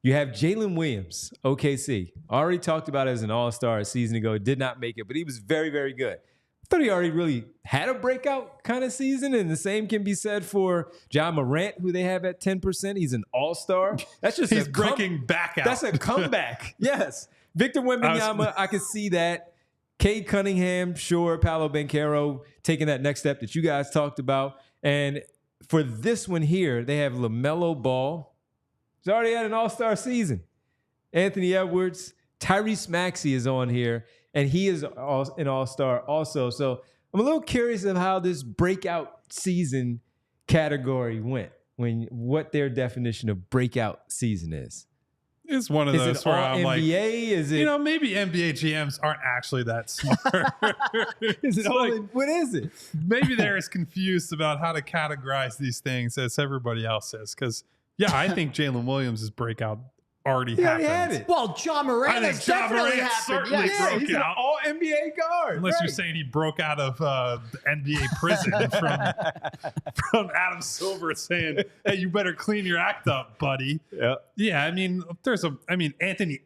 you have Jalen Williams, OKC. Already talked about it as an all-star a season ago. Did not make it, but he was very, very good. I thought he already really had a breakout kind of season, and the same can be said for John Morant, who they have at 10%. He's an all-star. That's just he's breaking back out. That's a comeback. Yes. Victor Wembanyama, I can see that. Cade Cunningham, sure. Paolo Banchero taking that next step that you guys talked about. And for this one here, they have LaMelo Ball. He's already had an all-star season. Anthony Edwards, Tyrese Maxey is on here, and he is an all-star also. So I'm a little curious of how this breakout season category went, what their definition of breakout season is. It's one of those where I'm like, is it, maybe NBA GMs aren't actually that smart. Is it all like, what is it? Maybe they're as confused about how to categorize these things as everybody else is. Because, I think Jalen Williams' breakout already happened. Had it. Well, John Morant has definitely happened. Broke he's out. An all-NBA guard. Unless you're saying he broke out of the NBA prison from Adam Silver saying, hey, you better clean your act up, buddy. Yeah, Anthony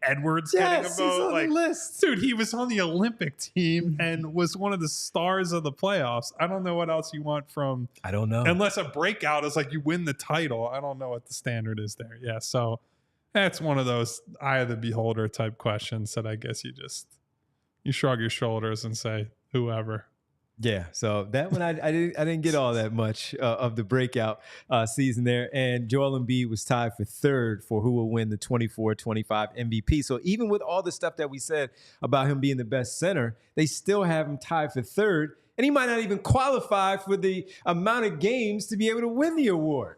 Edwards getting a vote. He's on the list. Dude, he was on the Olympic team and was one of the stars of the playoffs. I don't know what else you want from... I don't know. Unless a breakout is like you win the title. I don't know what the standard is there. Yeah, so... That's one of those eye of the beholder type questions that I guess you shrug your shoulders and say whoever. Yeah, so that one I didn't get all that much of the breakout season there. And Joel Embiid was tied for third for who will win the 24-25 MVP. So even with all the stuff that we said about him being the best center, they still have him tied for third. And he might not even qualify for the amount of games to be able to win the award.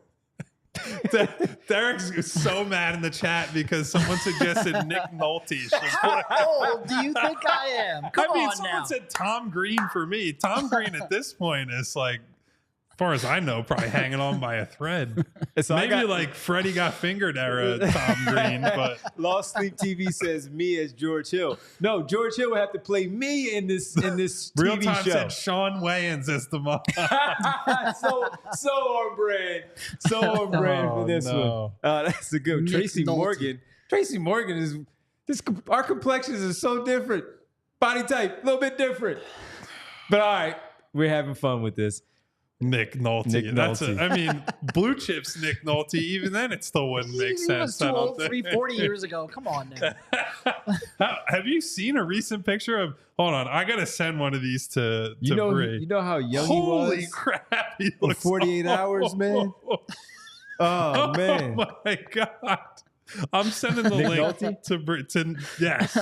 Derek's so mad in the chat because someone suggested Nick Nolte. How old do you think I am? Someone said Tom Green for me. Tom Green at this point is like, as far as I know, probably hanging on by a thread. So maybe like Freddie Got Fingered era Tom Green. But Lost Sleep TV says me as George Hill. No, George Hill would have to play me in this Real TV Time show. said Sean Wayans as the mom. so on brand. So on brand for this one. That's a good one. Tracy Morgan. Tracy Morgan is our complexions are so different. Body type, a little bit different. But all right, we're having fun with this. Nick Nolte. Blue Chips Nick Nolte, even then it still wouldn't make sense. He was too old 40 years ago. Come on now. Have you seen a recent picture of, hold on, I got to send one of these to Bree. You know how young Holy he was? Crap. He looks 48 hours, man. Oh, man. Oh, my God. I'm sending the link to Bree. Yes.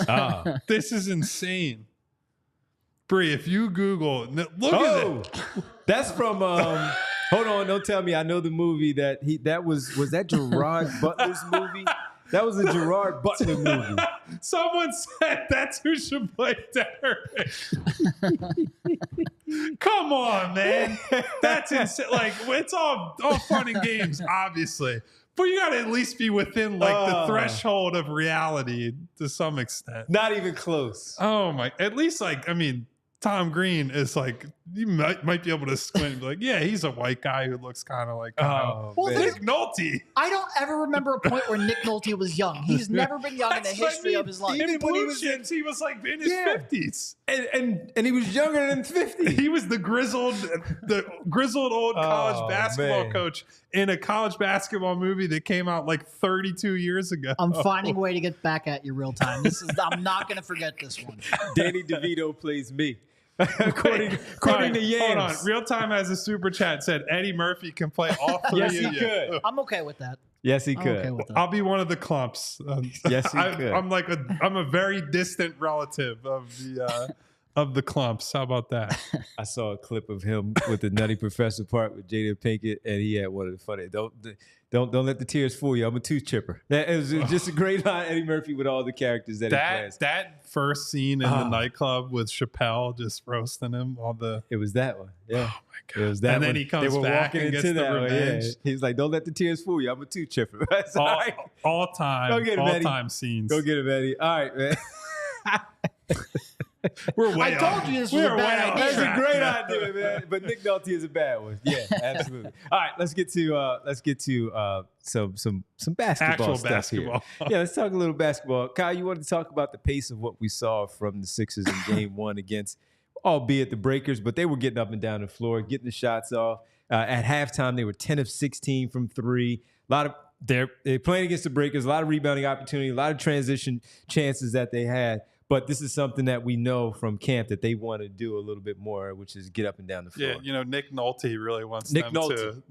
This is insane. Bree, if you Google, look at it. That's from, hold on, don't tell me I know the movie that was that Gerard Butler's movie? That was a Gerard Butler movie. Someone said that's who should play Derek. Come on, man. That's insane. Like, it's all fun and games, obviously. But you got to at least be within the threshold of reality to some extent. Not even close. Oh my! At least Tom Green is you might be able to squint and be like, yeah, he's a white guy who looks kind of like Nick Nolte. I don't ever remember a point where Nick Nolte was young. He's never been young in the history of his life. In Blue Chips, he was in his 50s. And he was younger than 50. He was the grizzled old college basketball coach in a college basketball movie that came out 32 years ago. I'm finding a way to get back at you real time. I'm not going to forget this one. Danny DeVito plays me. according to Yams. Hold on. Real Time has a super chat said Eddie Murphy can play all three yes, of he you. could. I'm okay with that. Yes, he could. Okay with that. I'll be one of the clumps. Yes, he could. I'm a very distant relative of the clumps. How about that? I saw a clip of him with the Nutty Professor part with Jada Pinkett, and he had one of the funny. Don't let the tears fool you. I'm a tooth chipper. That was just a great line, Eddie Murphy, with all the characters that he plays. That first scene in the nightclub with Chappelle just roasting him. It was that one. Yeah. Oh my God. It was that and then one. he comes they were back walking and gets into the that revenge. Yeah. He's like, don't let the tears fool you. I'm a tooth chipper. All time scenes. Go get him, Eddie. All right, man. We're way I told you this was a bad idea. That's a great idea, man. But Nick Nolte is a bad one. Yeah, absolutely. All right, let's get to some basketball Actual stuff basketball. here. Yeah, let's talk a little basketball. Kyle, you wanted to talk about the pace of what we saw from the Sixers in Game 1 against, albeit the Breakers, but they were getting up and down the floor, getting the shots off. At halftime, they were 10 of 16 from three. They're playing against the Breakers. A lot of rebounding opportunity, a lot of transition chances that they had. But this is something that we know from camp that they want to do a little bit more, which is get up and down the floor. Yeah, Nick Nolte really wants them to.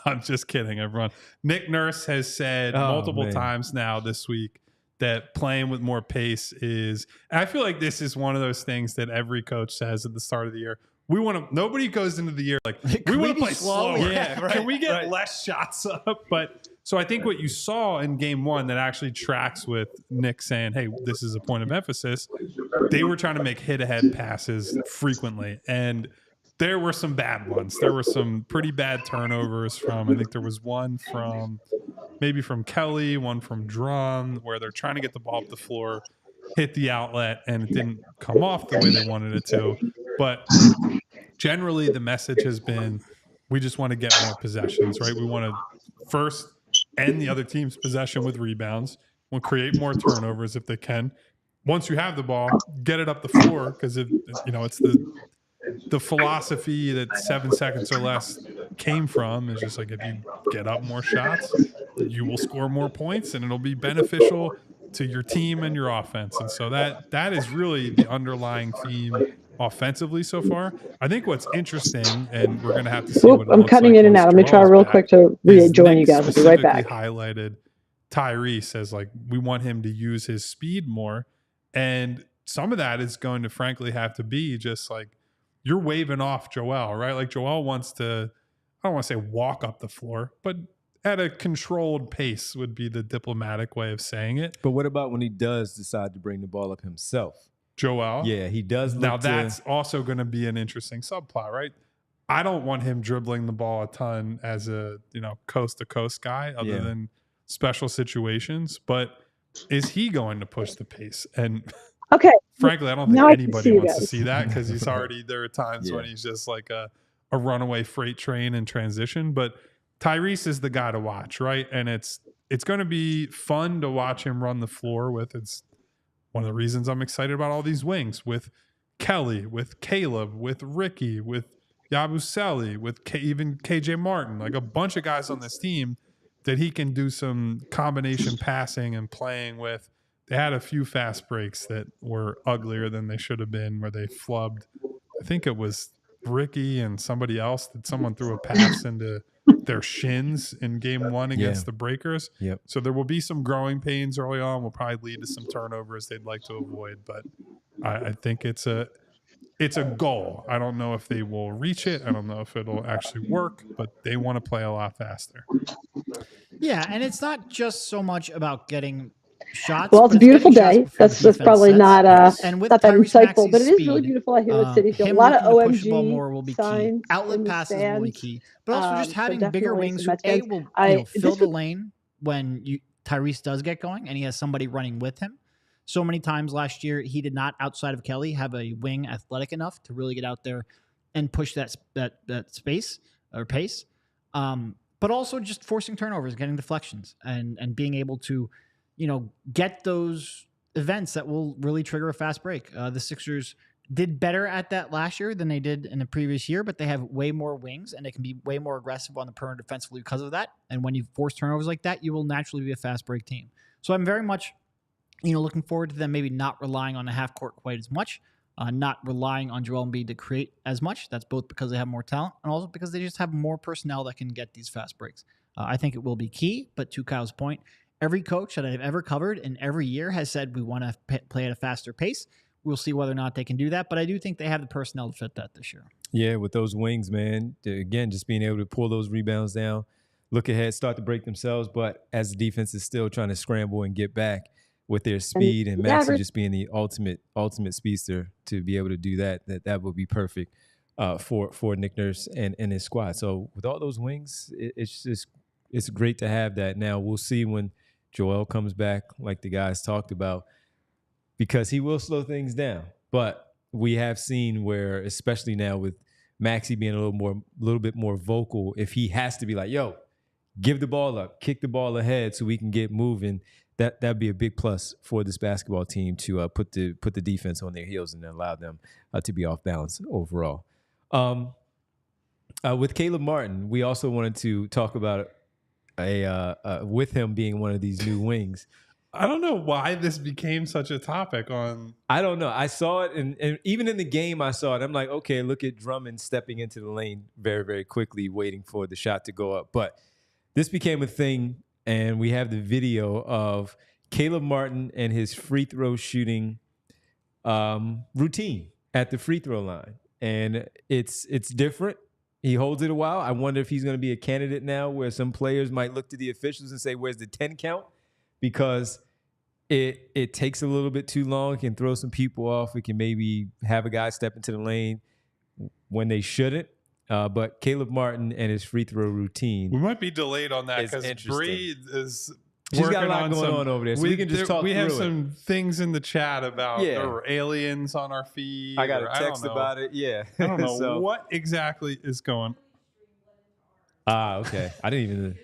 I'm just kidding, everyone. Nick Nurse has said multiple times now this week that playing with more pace is. I feel like this is one of those things that every coach says at the start of the year. Nobody goes into the year we want to play slower. Yeah, right, Can we get less shots up? But so I think what you saw in Game 1 that actually tracks with Nick saying, hey, this is a point of emphasis. They were trying to make hit-ahead passes frequently, and there were some bad ones. There were some pretty bad turnovers I think there was one from Kelly, one from Drum, where they're trying to get the ball up the floor, hit the outlet, and it didn't come off the way they wanted it to. But generally, the message has been, we just want to get more possessions, right? We want to first end the other team's possession with rebounds. We'll create more turnovers if they can. Once you have the ball, get it up the floor, because it's the philosophy that 7 seconds or less came from is just if you get up more shots, you will score more points, and it'll be beneficial to your team and your offense. And so that is really the underlying theme offensively so far. I think what's interesting, and we're going to have to see what it I'm looks cutting like in and out. Let me try real quick to rejoin you guys. I'll be right back. Highlighted Tyrese as we want him to use his speed more. And some of that is going to frankly have to be just you're waving off Joel, right? Joel wants to, I don't want to say walk up the floor, but at a controlled pace would be the diplomatic way of saying it. But what about when he does decide to bring the ball up himself? Joel? Yeah, he does. Now that's also going to be an interesting subplot, right? I don't want him dribbling the ball a ton as a coast to coast guy, other than special situations. But is he going to push the pace? And okay, frankly, I don't think anybody wants to see that, because he's already there are times when he's just a runaway freight train in transition. But Tyrese is the guy to watch, right? And it's going to be fun to watch him run the floor with. It's one of the reasons I'm excited about all these wings with Kelly, with Caleb, with Ricky, with Yabusele, with even KJ Martin, a bunch of guys on this team that he can do some combination passing and playing with. They had a few fast breaks that were uglier than they should have been, where they flubbed. I think it was Ricky and somebody else that someone threw a pass into their shins in Game 1 against the Breakers. Yep. So there will be some growing pains early on. Will probably lead to some turnovers they'd like to avoid. But I think it's a goal. I don't know if they will reach it. I don't know if it'll actually work, but they want to play a lot faster. Yeah, and it's not just so much about getting shots. Well, it's a but getting beautiful shots day. before the That's defense probably sets. not And with not that Tyrese insightful, but Maxey's it is really speed, beautiful out here at City Field. A him lot of looking to push the ball OMG more will be key. signs Outlet in the passes will be stands. key, but also just So having bigger definitely wings some who Mets fans. will fill This the lane when Tyrese does get going and he has somebody running with him. So many times last year he did not, outside of Kelly, have a wing athletic enough to really get out there and push that space or pace. But also just forcing turnovers, getting deflections, and being able to, get those events that will really trigger a fast break. The Sixers did better at that last year than they did in the previous year, but they have way more wings and they can be way more aggressive on the perimeter defensively because of that. And when you force turnovers like that, you will naturally be a fast break team. So I'm very much, looking forward to them maybe not relying on the half court quite as much, not relying on Joel Embiid to create as much. That's both because they have more talent and also because they just have more personnel that can get these fast breaks. I think it will be key, but to Kyle's point, every coach that I've ever covered in every year has said we want to play at a faster pace. We'll see whether or not they can do that, but I do think they have the personnel to fit that this year. Yeah, with those wings, man, again, just being able to pull those rebounds down, look ahead, start to break themselves, but as the defense is still trying to scramble and get back with their speed and Maxey just being the ultimate speedster to be able to do that would be perfect for Nick Nurse and his squad. So with all those wings, it's great to have that. Now we'll see when Joel comes back, like the guys talked about, because he will slow things down. But we have seen where, especially now with Maxey being a little bit more vocal, if he has to be like, yo, give the ball up, kick the ball ahead so we can get moving, that'd be a big plus for this basketball team to put the defense on their heels and allow them to be off balance overall. With Caleb Martin, we also wanted to talk about with him being one of these new wings. I don't know why this became such a topic on. I don't know. I saw it, and even in the game, I saw it. I'm like, okay, look at Drummond stepping into the lane very, very quickly, waiting for the shot to go up. But this became a thing, and we have the video of Caleb Martin and his free throw shooting routine at the free throw line, and it's different. He holds it a while. I wonder if he's going to be a candidate now where some players might look to the officials and say, where's the 10 count? Because it takes a little bit too long. It can throw some people off. It can maybe have a guy step into the lane when they shouldn't. But Caleb Martin and his free throw routine. We might be delayed on that because Bree is She's got a lot going on over there. So we can just talk through it. We have some things in the chat about there were aliens on our feed. I got a text about it. Yeah. I don't know what exactly is going on. Okay. I didn't even...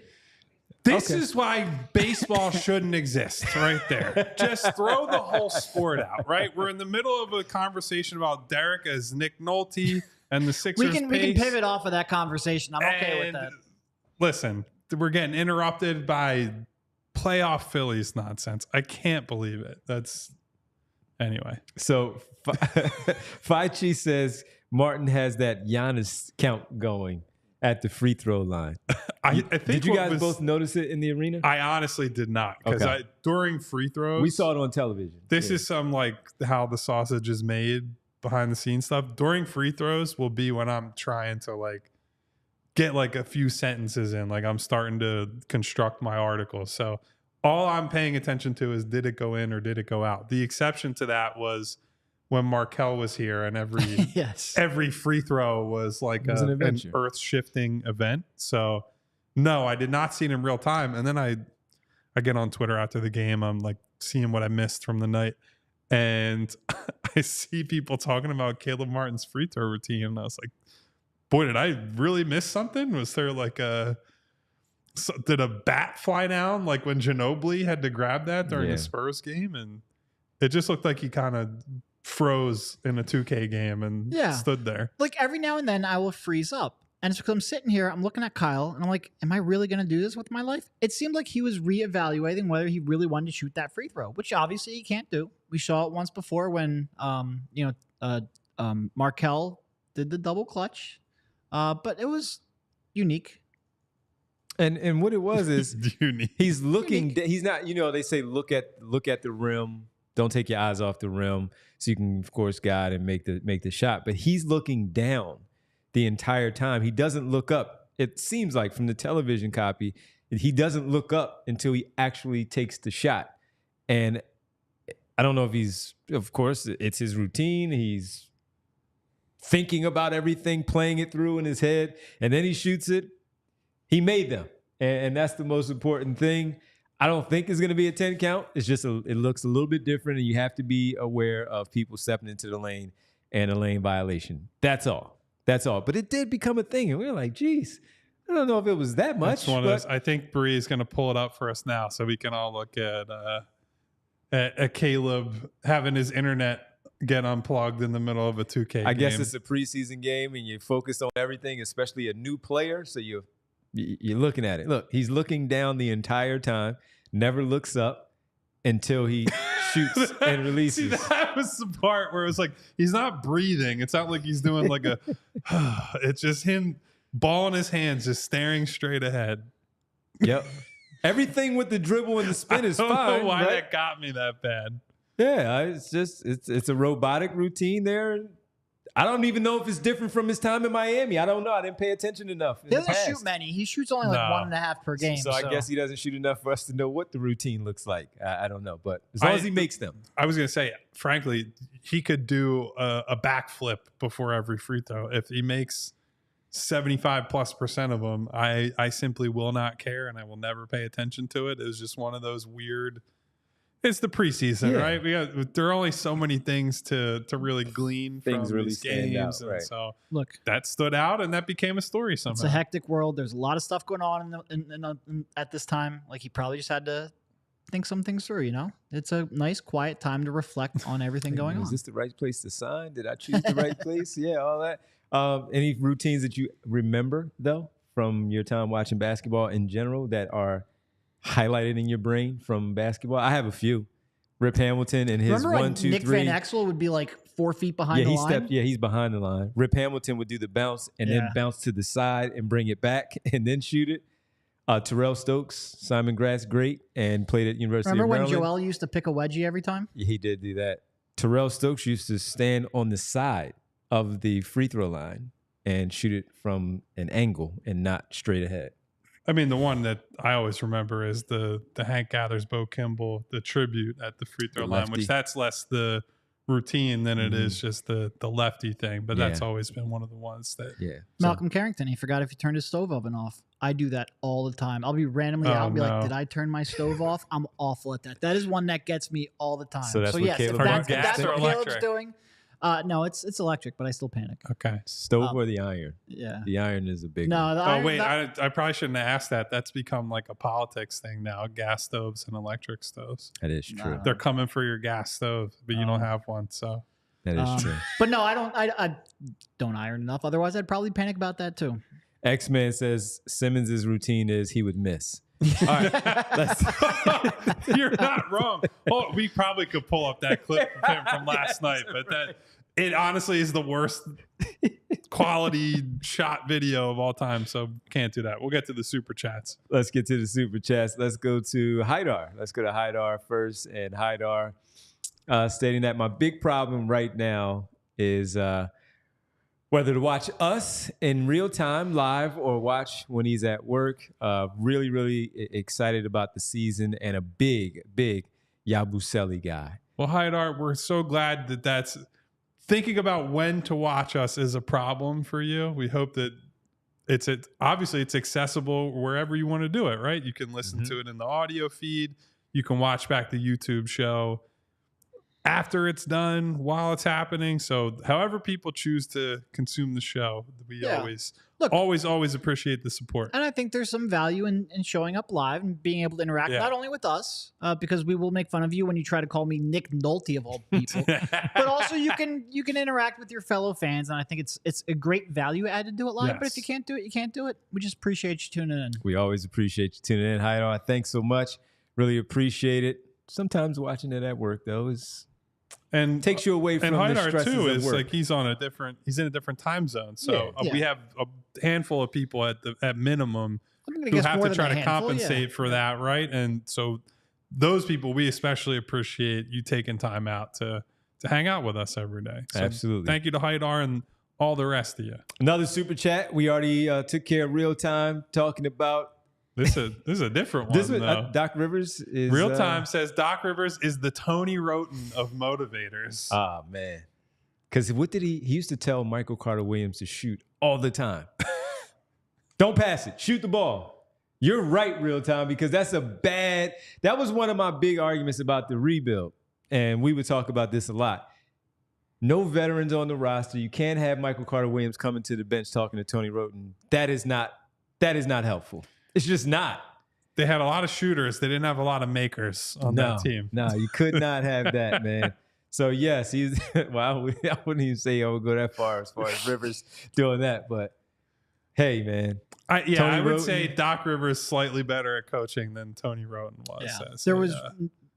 This is why baseball shouldn't exist right there. Just throw the whole sport out, right? We're in the middle of a conversation about Derek as Nick Nolte and the Sixers. We can pivot off of that conversation. I'm okay with that. Listen, we're getting interrupted by playoff Phillies nonsense. I can't believe it. Anyway. So Faichi says Martin has that Giannis count going at the free throw line. I think did you guys both notice it in the arena? I honestly did not, because during free throws, we saw it on television. This is some like how the sausage is made behind the scenes stuff. During free throws will be when I'm trying to like get like a few sentences in, like I'm starting to construct my article. So all I'm paying attention to is, did it go in or did it go out? The exception to that was when Markelle was here, and every free throw was like an earth-shifting event. So no, I did not see it in real time. And then I get on Twitter after the game. I'm like seeing what I missed from the night. And I see people talking about Caleb Martin's free throw routine. And I was like, boy, did I really miss something? Was there like did a bat fly down like when Ginobili had to grab that during the Spurs game? And it just looked like he kind of froze in a 2K game and stood there. Like every now and then I will freeze up. And it's because I'm sitting here, I'm looking at Kyle, and I'm like, am I really going to do this with my life? It seemed like he was reevaluating whether he really wanted to shoot that free throw, which obviously he can't do. We saw it once before when, Markelle did the double clutch, but it was unique. And what it was is unique. He's looking. He's not. They say look at the rim. Don't take your eyes off the rim, so you can, of course, guide and make the shot. But he's looking down the entire time. He doesn't look up. It seems like from the television copy, he doesn't look up until he actually takes the shot. And I don't know if of course, it's his routine. He's thinking about everything, playing it through in his head, and then he shoots it. He made them. And that's the most important thing. I don't think it's going to be a 10 count. It's just it looks a little bit different, and you have to be aware of people stepping into the lane and a lane violation. That's all. But it did become a thing, and we were like, geez, I don't know if it was that much. It's one of those. I think Bree is going to pull it up for us now so we can all look at Caleb having his internet get unplugged in the middle of a 2K game. I guess it's a preseason game, and you focus on everything, especially a new player, so you're looking at it. Look, he's looking down the entire time, never looks up until he shoots and releases. See, that was the part where it was like, he's not breathing. It's not like he's doing like a, it's just him, ball in his hands, just staring straight ahead. Yep. Everything with the dribble and the spin is fine. I don't know why right? that got me that bad. Yeah, it's a robotic routine there. I don't even know if it's different from his time in Miami. I don't know. I didn't pay attention enough. He doesn't shoot many. He shoots only like 1.5 per game. So I guess he doesn't shoot enough for us to know what the routine looks like. I don't know. But as long as he makes them. I was going to say, frankly, he could do a backflip before every free throw. If he makes 75+% of them, I simply will not care, and I will never pay attention to it. It was just one of those weird. It's the preseason, right? There are only so many things to really glean from really these games, out, right? And so look, that stood out, and that became a story somehow. It's a hectic world. There's a lot of stuff going on at this time. Like, he probably just had to think some things through. You know, it's a nice, quiet time to reflect on everything going on. Is this the right place to sign? Did I choose the right place? Yeah, all that. Any routines that you remember though from your time watching basketball in general that are highlighted in your brain from basketball? I have a few. Rip Hamilton and his Remember 1, 2, Nick 3. Van Exel would be like 4 feet behind the line? He's behind the line. Rip Hamilton would do the bounce and then bounce to the side and bring it back and then shoot it. Terrell Stokes, Simon Gratz, great, and played at University of Maryland. Remember when Joel used to pick a wedgie every time? Yeah, he did do that. Terrell Stokes used to stand on the side of the free throw line and shoot it from an angle and not straight ahead. I mean, the one that I always remember is the Hank Gathers, Bo Kimball, the tribute at the free throw line, which that's less the routine than it is just the lefty thing. But that's always been one of the ones that. Yeah. Malcolm Carrington, he forgot if he turned his stove oven off. I do that all the time. I'll be randomly out and be like, did I turn my stove off? I'm awful at that. That is one that gets me all the time. So that's what yes, Caleb if that's or what electric? Caleb's doing. No, it's electric, but I still panic. Okay. Stove or the iron? Yeah. The iron is a big No, one. the iron, wait, I probably shouldn't have asked that. That's become like a politics thing now, gas stoves and electric stoves. That is true. They're coming for your gas stove, but you don't have one, so. That is true. But no, I don't iron enough. Otherwise, I'd probably panic about that too. X-Man says Simmons' routine is he would miss. All right. You're not wrong. Oh, we probably could pull up that clip of him from last night, but it honestly is the worst quality shot video of all time, so can't do that. We'll get to the super chats. Let's get to the super chats. Let's go to Haidar. Let's go to Haidar first. And Haidar stating that my big problem right now is whether to watch us in real time live or watch when he's at work. Really, really excited about the season and a big Yabusele guy. Well, Haidar, we're so glad that that's thinking about when to watch us is a problem for you. We hope that obviously it's accessible wherever you want to do it, right? You can listen to it in the audio feed. You can watch back the YouTube show after it's done, while it's happening. So however people choose to consume the show, we always appreciate the support. And I think there's some value in showing up live and being able to interact not only with us, because we will make fun of you when you try to call me Nick Nolte of all people, but also you can interact with your fellow fans. And I think it's a great value add to do it live. Yes. But if you can't do it, you can't do it. We just appreciate you tuning in. We always appreciate you tuning in, Haidar. Thanks so much. Really appreciate it. Sometimes watching it at work though and takes you away from and the Haidar stresses too of is work. like he's in a different time zone. So we have a handful of people at minimum who have to try to compensate for that, right? And so those people, we especially appreciate you taking time out to hang out with us every day. So absolutely. Thank you to Haidar and all the rest of you. Another super chat. We already took care of real time talking about This is a different one. This is, though. Doc Rivers is Real Time says Doc Rivers is the Tony Roten of motivators. Oh man, because what did he used to tell Michael Carter Williams to shoot all the time? Don't pass it, shoot the ball. You're right, Real Time, because that was one of my big arguments about the rebuild, and we would talk about this a lot. No veterans on the roster. You can't have Michael Carter Williams coming to the bench talking to Tony Roten. That is not helpful. It's just not. They had a lot of shooters. They didn't have a lot of makers on that team. No, you could not have that, man. So, yes, he's well, I wouldn't even say I would go that far as Rivers doing that. But, hey, man. I would say Doc Rivers slightly better at coaching than Tony Roten was. Yeah. There was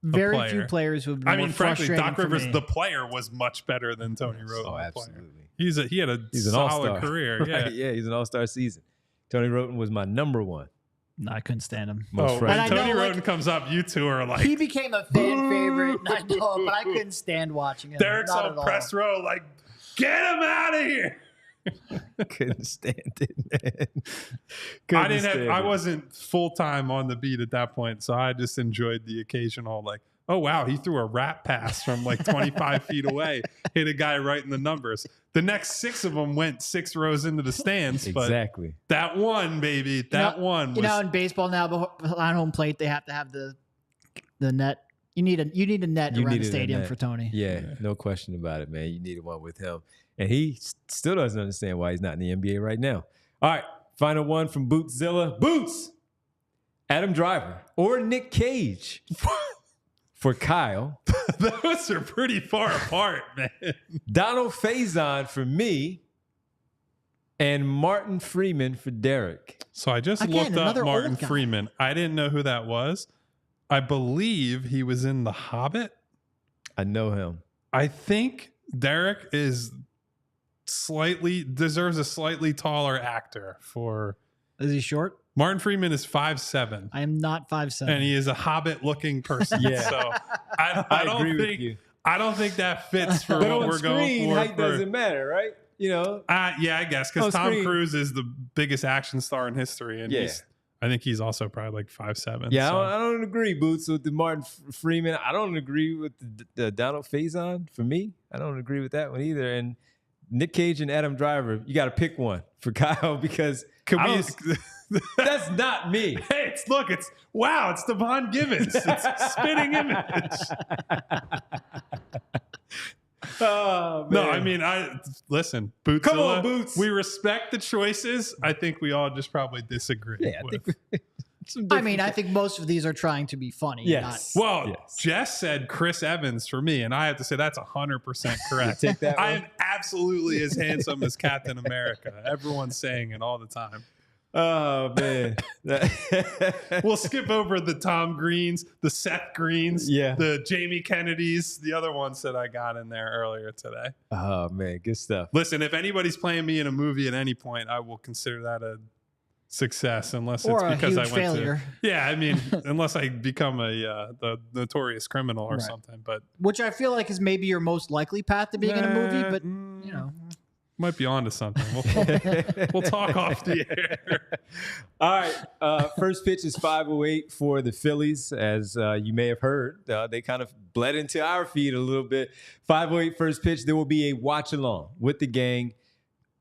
very few players who have been more frankly, frustrating Doc Rivers, the player, was much better than Tony Roten. Oh, absolutely. He had a solid career. Right? Yeah, he's an all-star season. Tony Roten was my number one. No, I couldn't stand him. When Tony Roten comes up, you two are like... He became a fan favorite, I know, but I couldn't stand watching him. Derek's on press row like, get him out of here! Couldn't stand it, man. I wasn't full-time on the beat at that point, so I just enjoyed the occasional, like, oh, wow, he threw a rat pass from like 25 feet away, hit a guy right in the numbers. The next 6 of them went 6 rows into the stands. Exactly. But that one, baby, one was... You know, in baseball now, behind home plate, they have to have the net. You need a net around the stadium for Tony. Yeah, no question about it, man. You needed one with him. And he still doesn't understand why he's not in the NBA right now. All right, final one from Bootszilla. Boots! Adam Driver or Nick Cage for Kyle. Those are pretty far apart, man. Donald Faison for me. And Martin Freeman for Derek. So I just looked up Martin Freeman. I didn't know who that was. I believe he was in The Hobbit. I know him. I think Derek deserves a slightly taller actor for... Is he short? Martin Freeman is 5'7". I am not 5'7". And he is a Hobbit-looking person. Yeah. So I don't think that fits for what we're going for. Height doesn't matter, right? You know? Yeah, I guess, because Tom Cruise is the biggest action star in history. And I think he's also probably like 5'7". Yeah, so. I don't agree, Boots, with the Martin Freeman. I don't agree with the Donald Faison for me. I don't agree with that one either. And Nick Cage and Adam Driver, you got to pick one for Kyle because that's not me. Hey, it's Devon Givens. It's spitting image. Oh, man. No, I mean, listen, Bootzilla, come on, Boots. We respect the choices. I think we all just probably disagree. Yeah, I think most of these are trying to be funny. Yes. Jess said Chris Evans for me, and I have to say that's 100% correct. Take that one. I am absolutely as handsome as Captain America. Everyone's saying it all the time. Oh, man. We'll skip over the Tom Greens, the Seth Greens, the Jamie Kennedys, the other ones that I got in there earlier today. Oh, man. Good stuff. Listen, if anybody's playing me in a movie at any point, I will consider that a success unless it's because I went failure. Unless I become the notorious criminal or something. But which I feel like is maybe your most likely path to being in a movie, but you know. Might be onto something. We'll talk off the air. All right. First pitch is 5:08 for the Phillies. As you may have heard, they kind of bled into our feed a little bit. 5:08 first pitch. There will be a watch along with the gang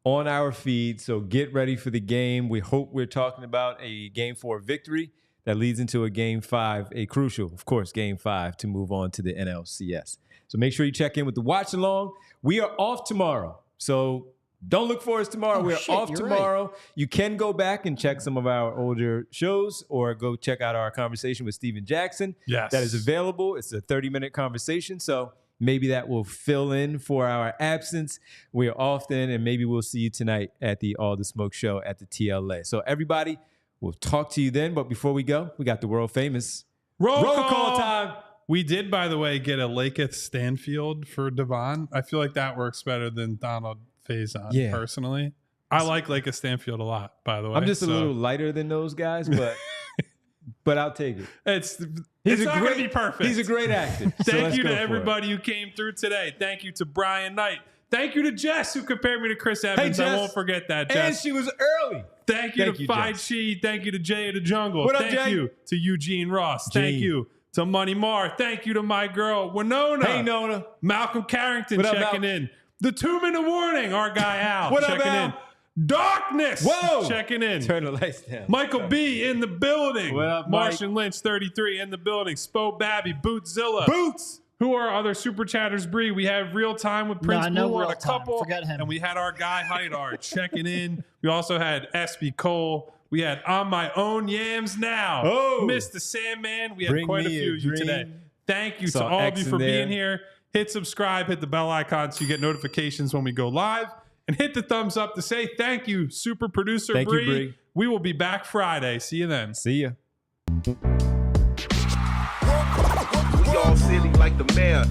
on our feed. So get ready for the game. We hope we're talking about a Game 4 victory that leads into a Game 5, a crucial, of course, Game 5 to move on to the NLCS. So make sure you check in with the watch along. We are off tomorrow. So don't look for us tomorrow. We're off tomorrow. Right. You can go back and check some of our older shows or go check out our conversation with Steven Jackson. Yes. That is available. It's a 30-minute conversation. So maybe that will fill in for our absence. We're off then, and maybe we'll see you tonight at the All the Smoke show at the TLA. So everybody, we'll talk to you then. But before we go, we got the world famous roll call time. We did, by the way, get a Laketh Stanfield for Devon. I feel like that works better than Donald Faison, personally. I like Laketh Stanfield a lot, by the way. I'm just a little lighter than those guys, but I'll take it. It's not going to be perfect. He's a great actor. Thank you to everybody who came through today. Thank you to Brian Knight. Thank you to Jess, who compared me to Chris Evans. Jess. I won't forget that, And Jess. she was early. Thank you to Phi Jess. Chi. Thank you to Jay of the Jungle. What up, Thank Jay? you to Eugene Ross. Thank Gene. you to Money Mar. Thank you to my girl, Winona. Hey, Nona. Malcolm Carrington What up, checking Mal? in. The 2-minute warning, our guy Al What up, checking Al? in. Darkness Whoa. checking in. Turn the lights down. Michael B in the building. What up, Mike? Martian Lynch 33 in the building. Spo Babby, Bootzilla. Boots. Who are other super chatters, Bree? We have Real Time with Prince no Blue on Real a Time. couple. Forget him. And we had our guy Haidar checking in. We also had SB Cole. We had On My Own Yams Now. Oh. Mr. Sandman. We had Bring quite a me few a of you today. dream. Thank you to Saw all of X you in for there. being here. Hit subscribe, hit the bell icon so you get notifications when we go live. And hit the thumbs up to say thank you, super producer Thank you, Bree. Bree. We will be back Friday. See you then. See ya. We all silly like the mayor.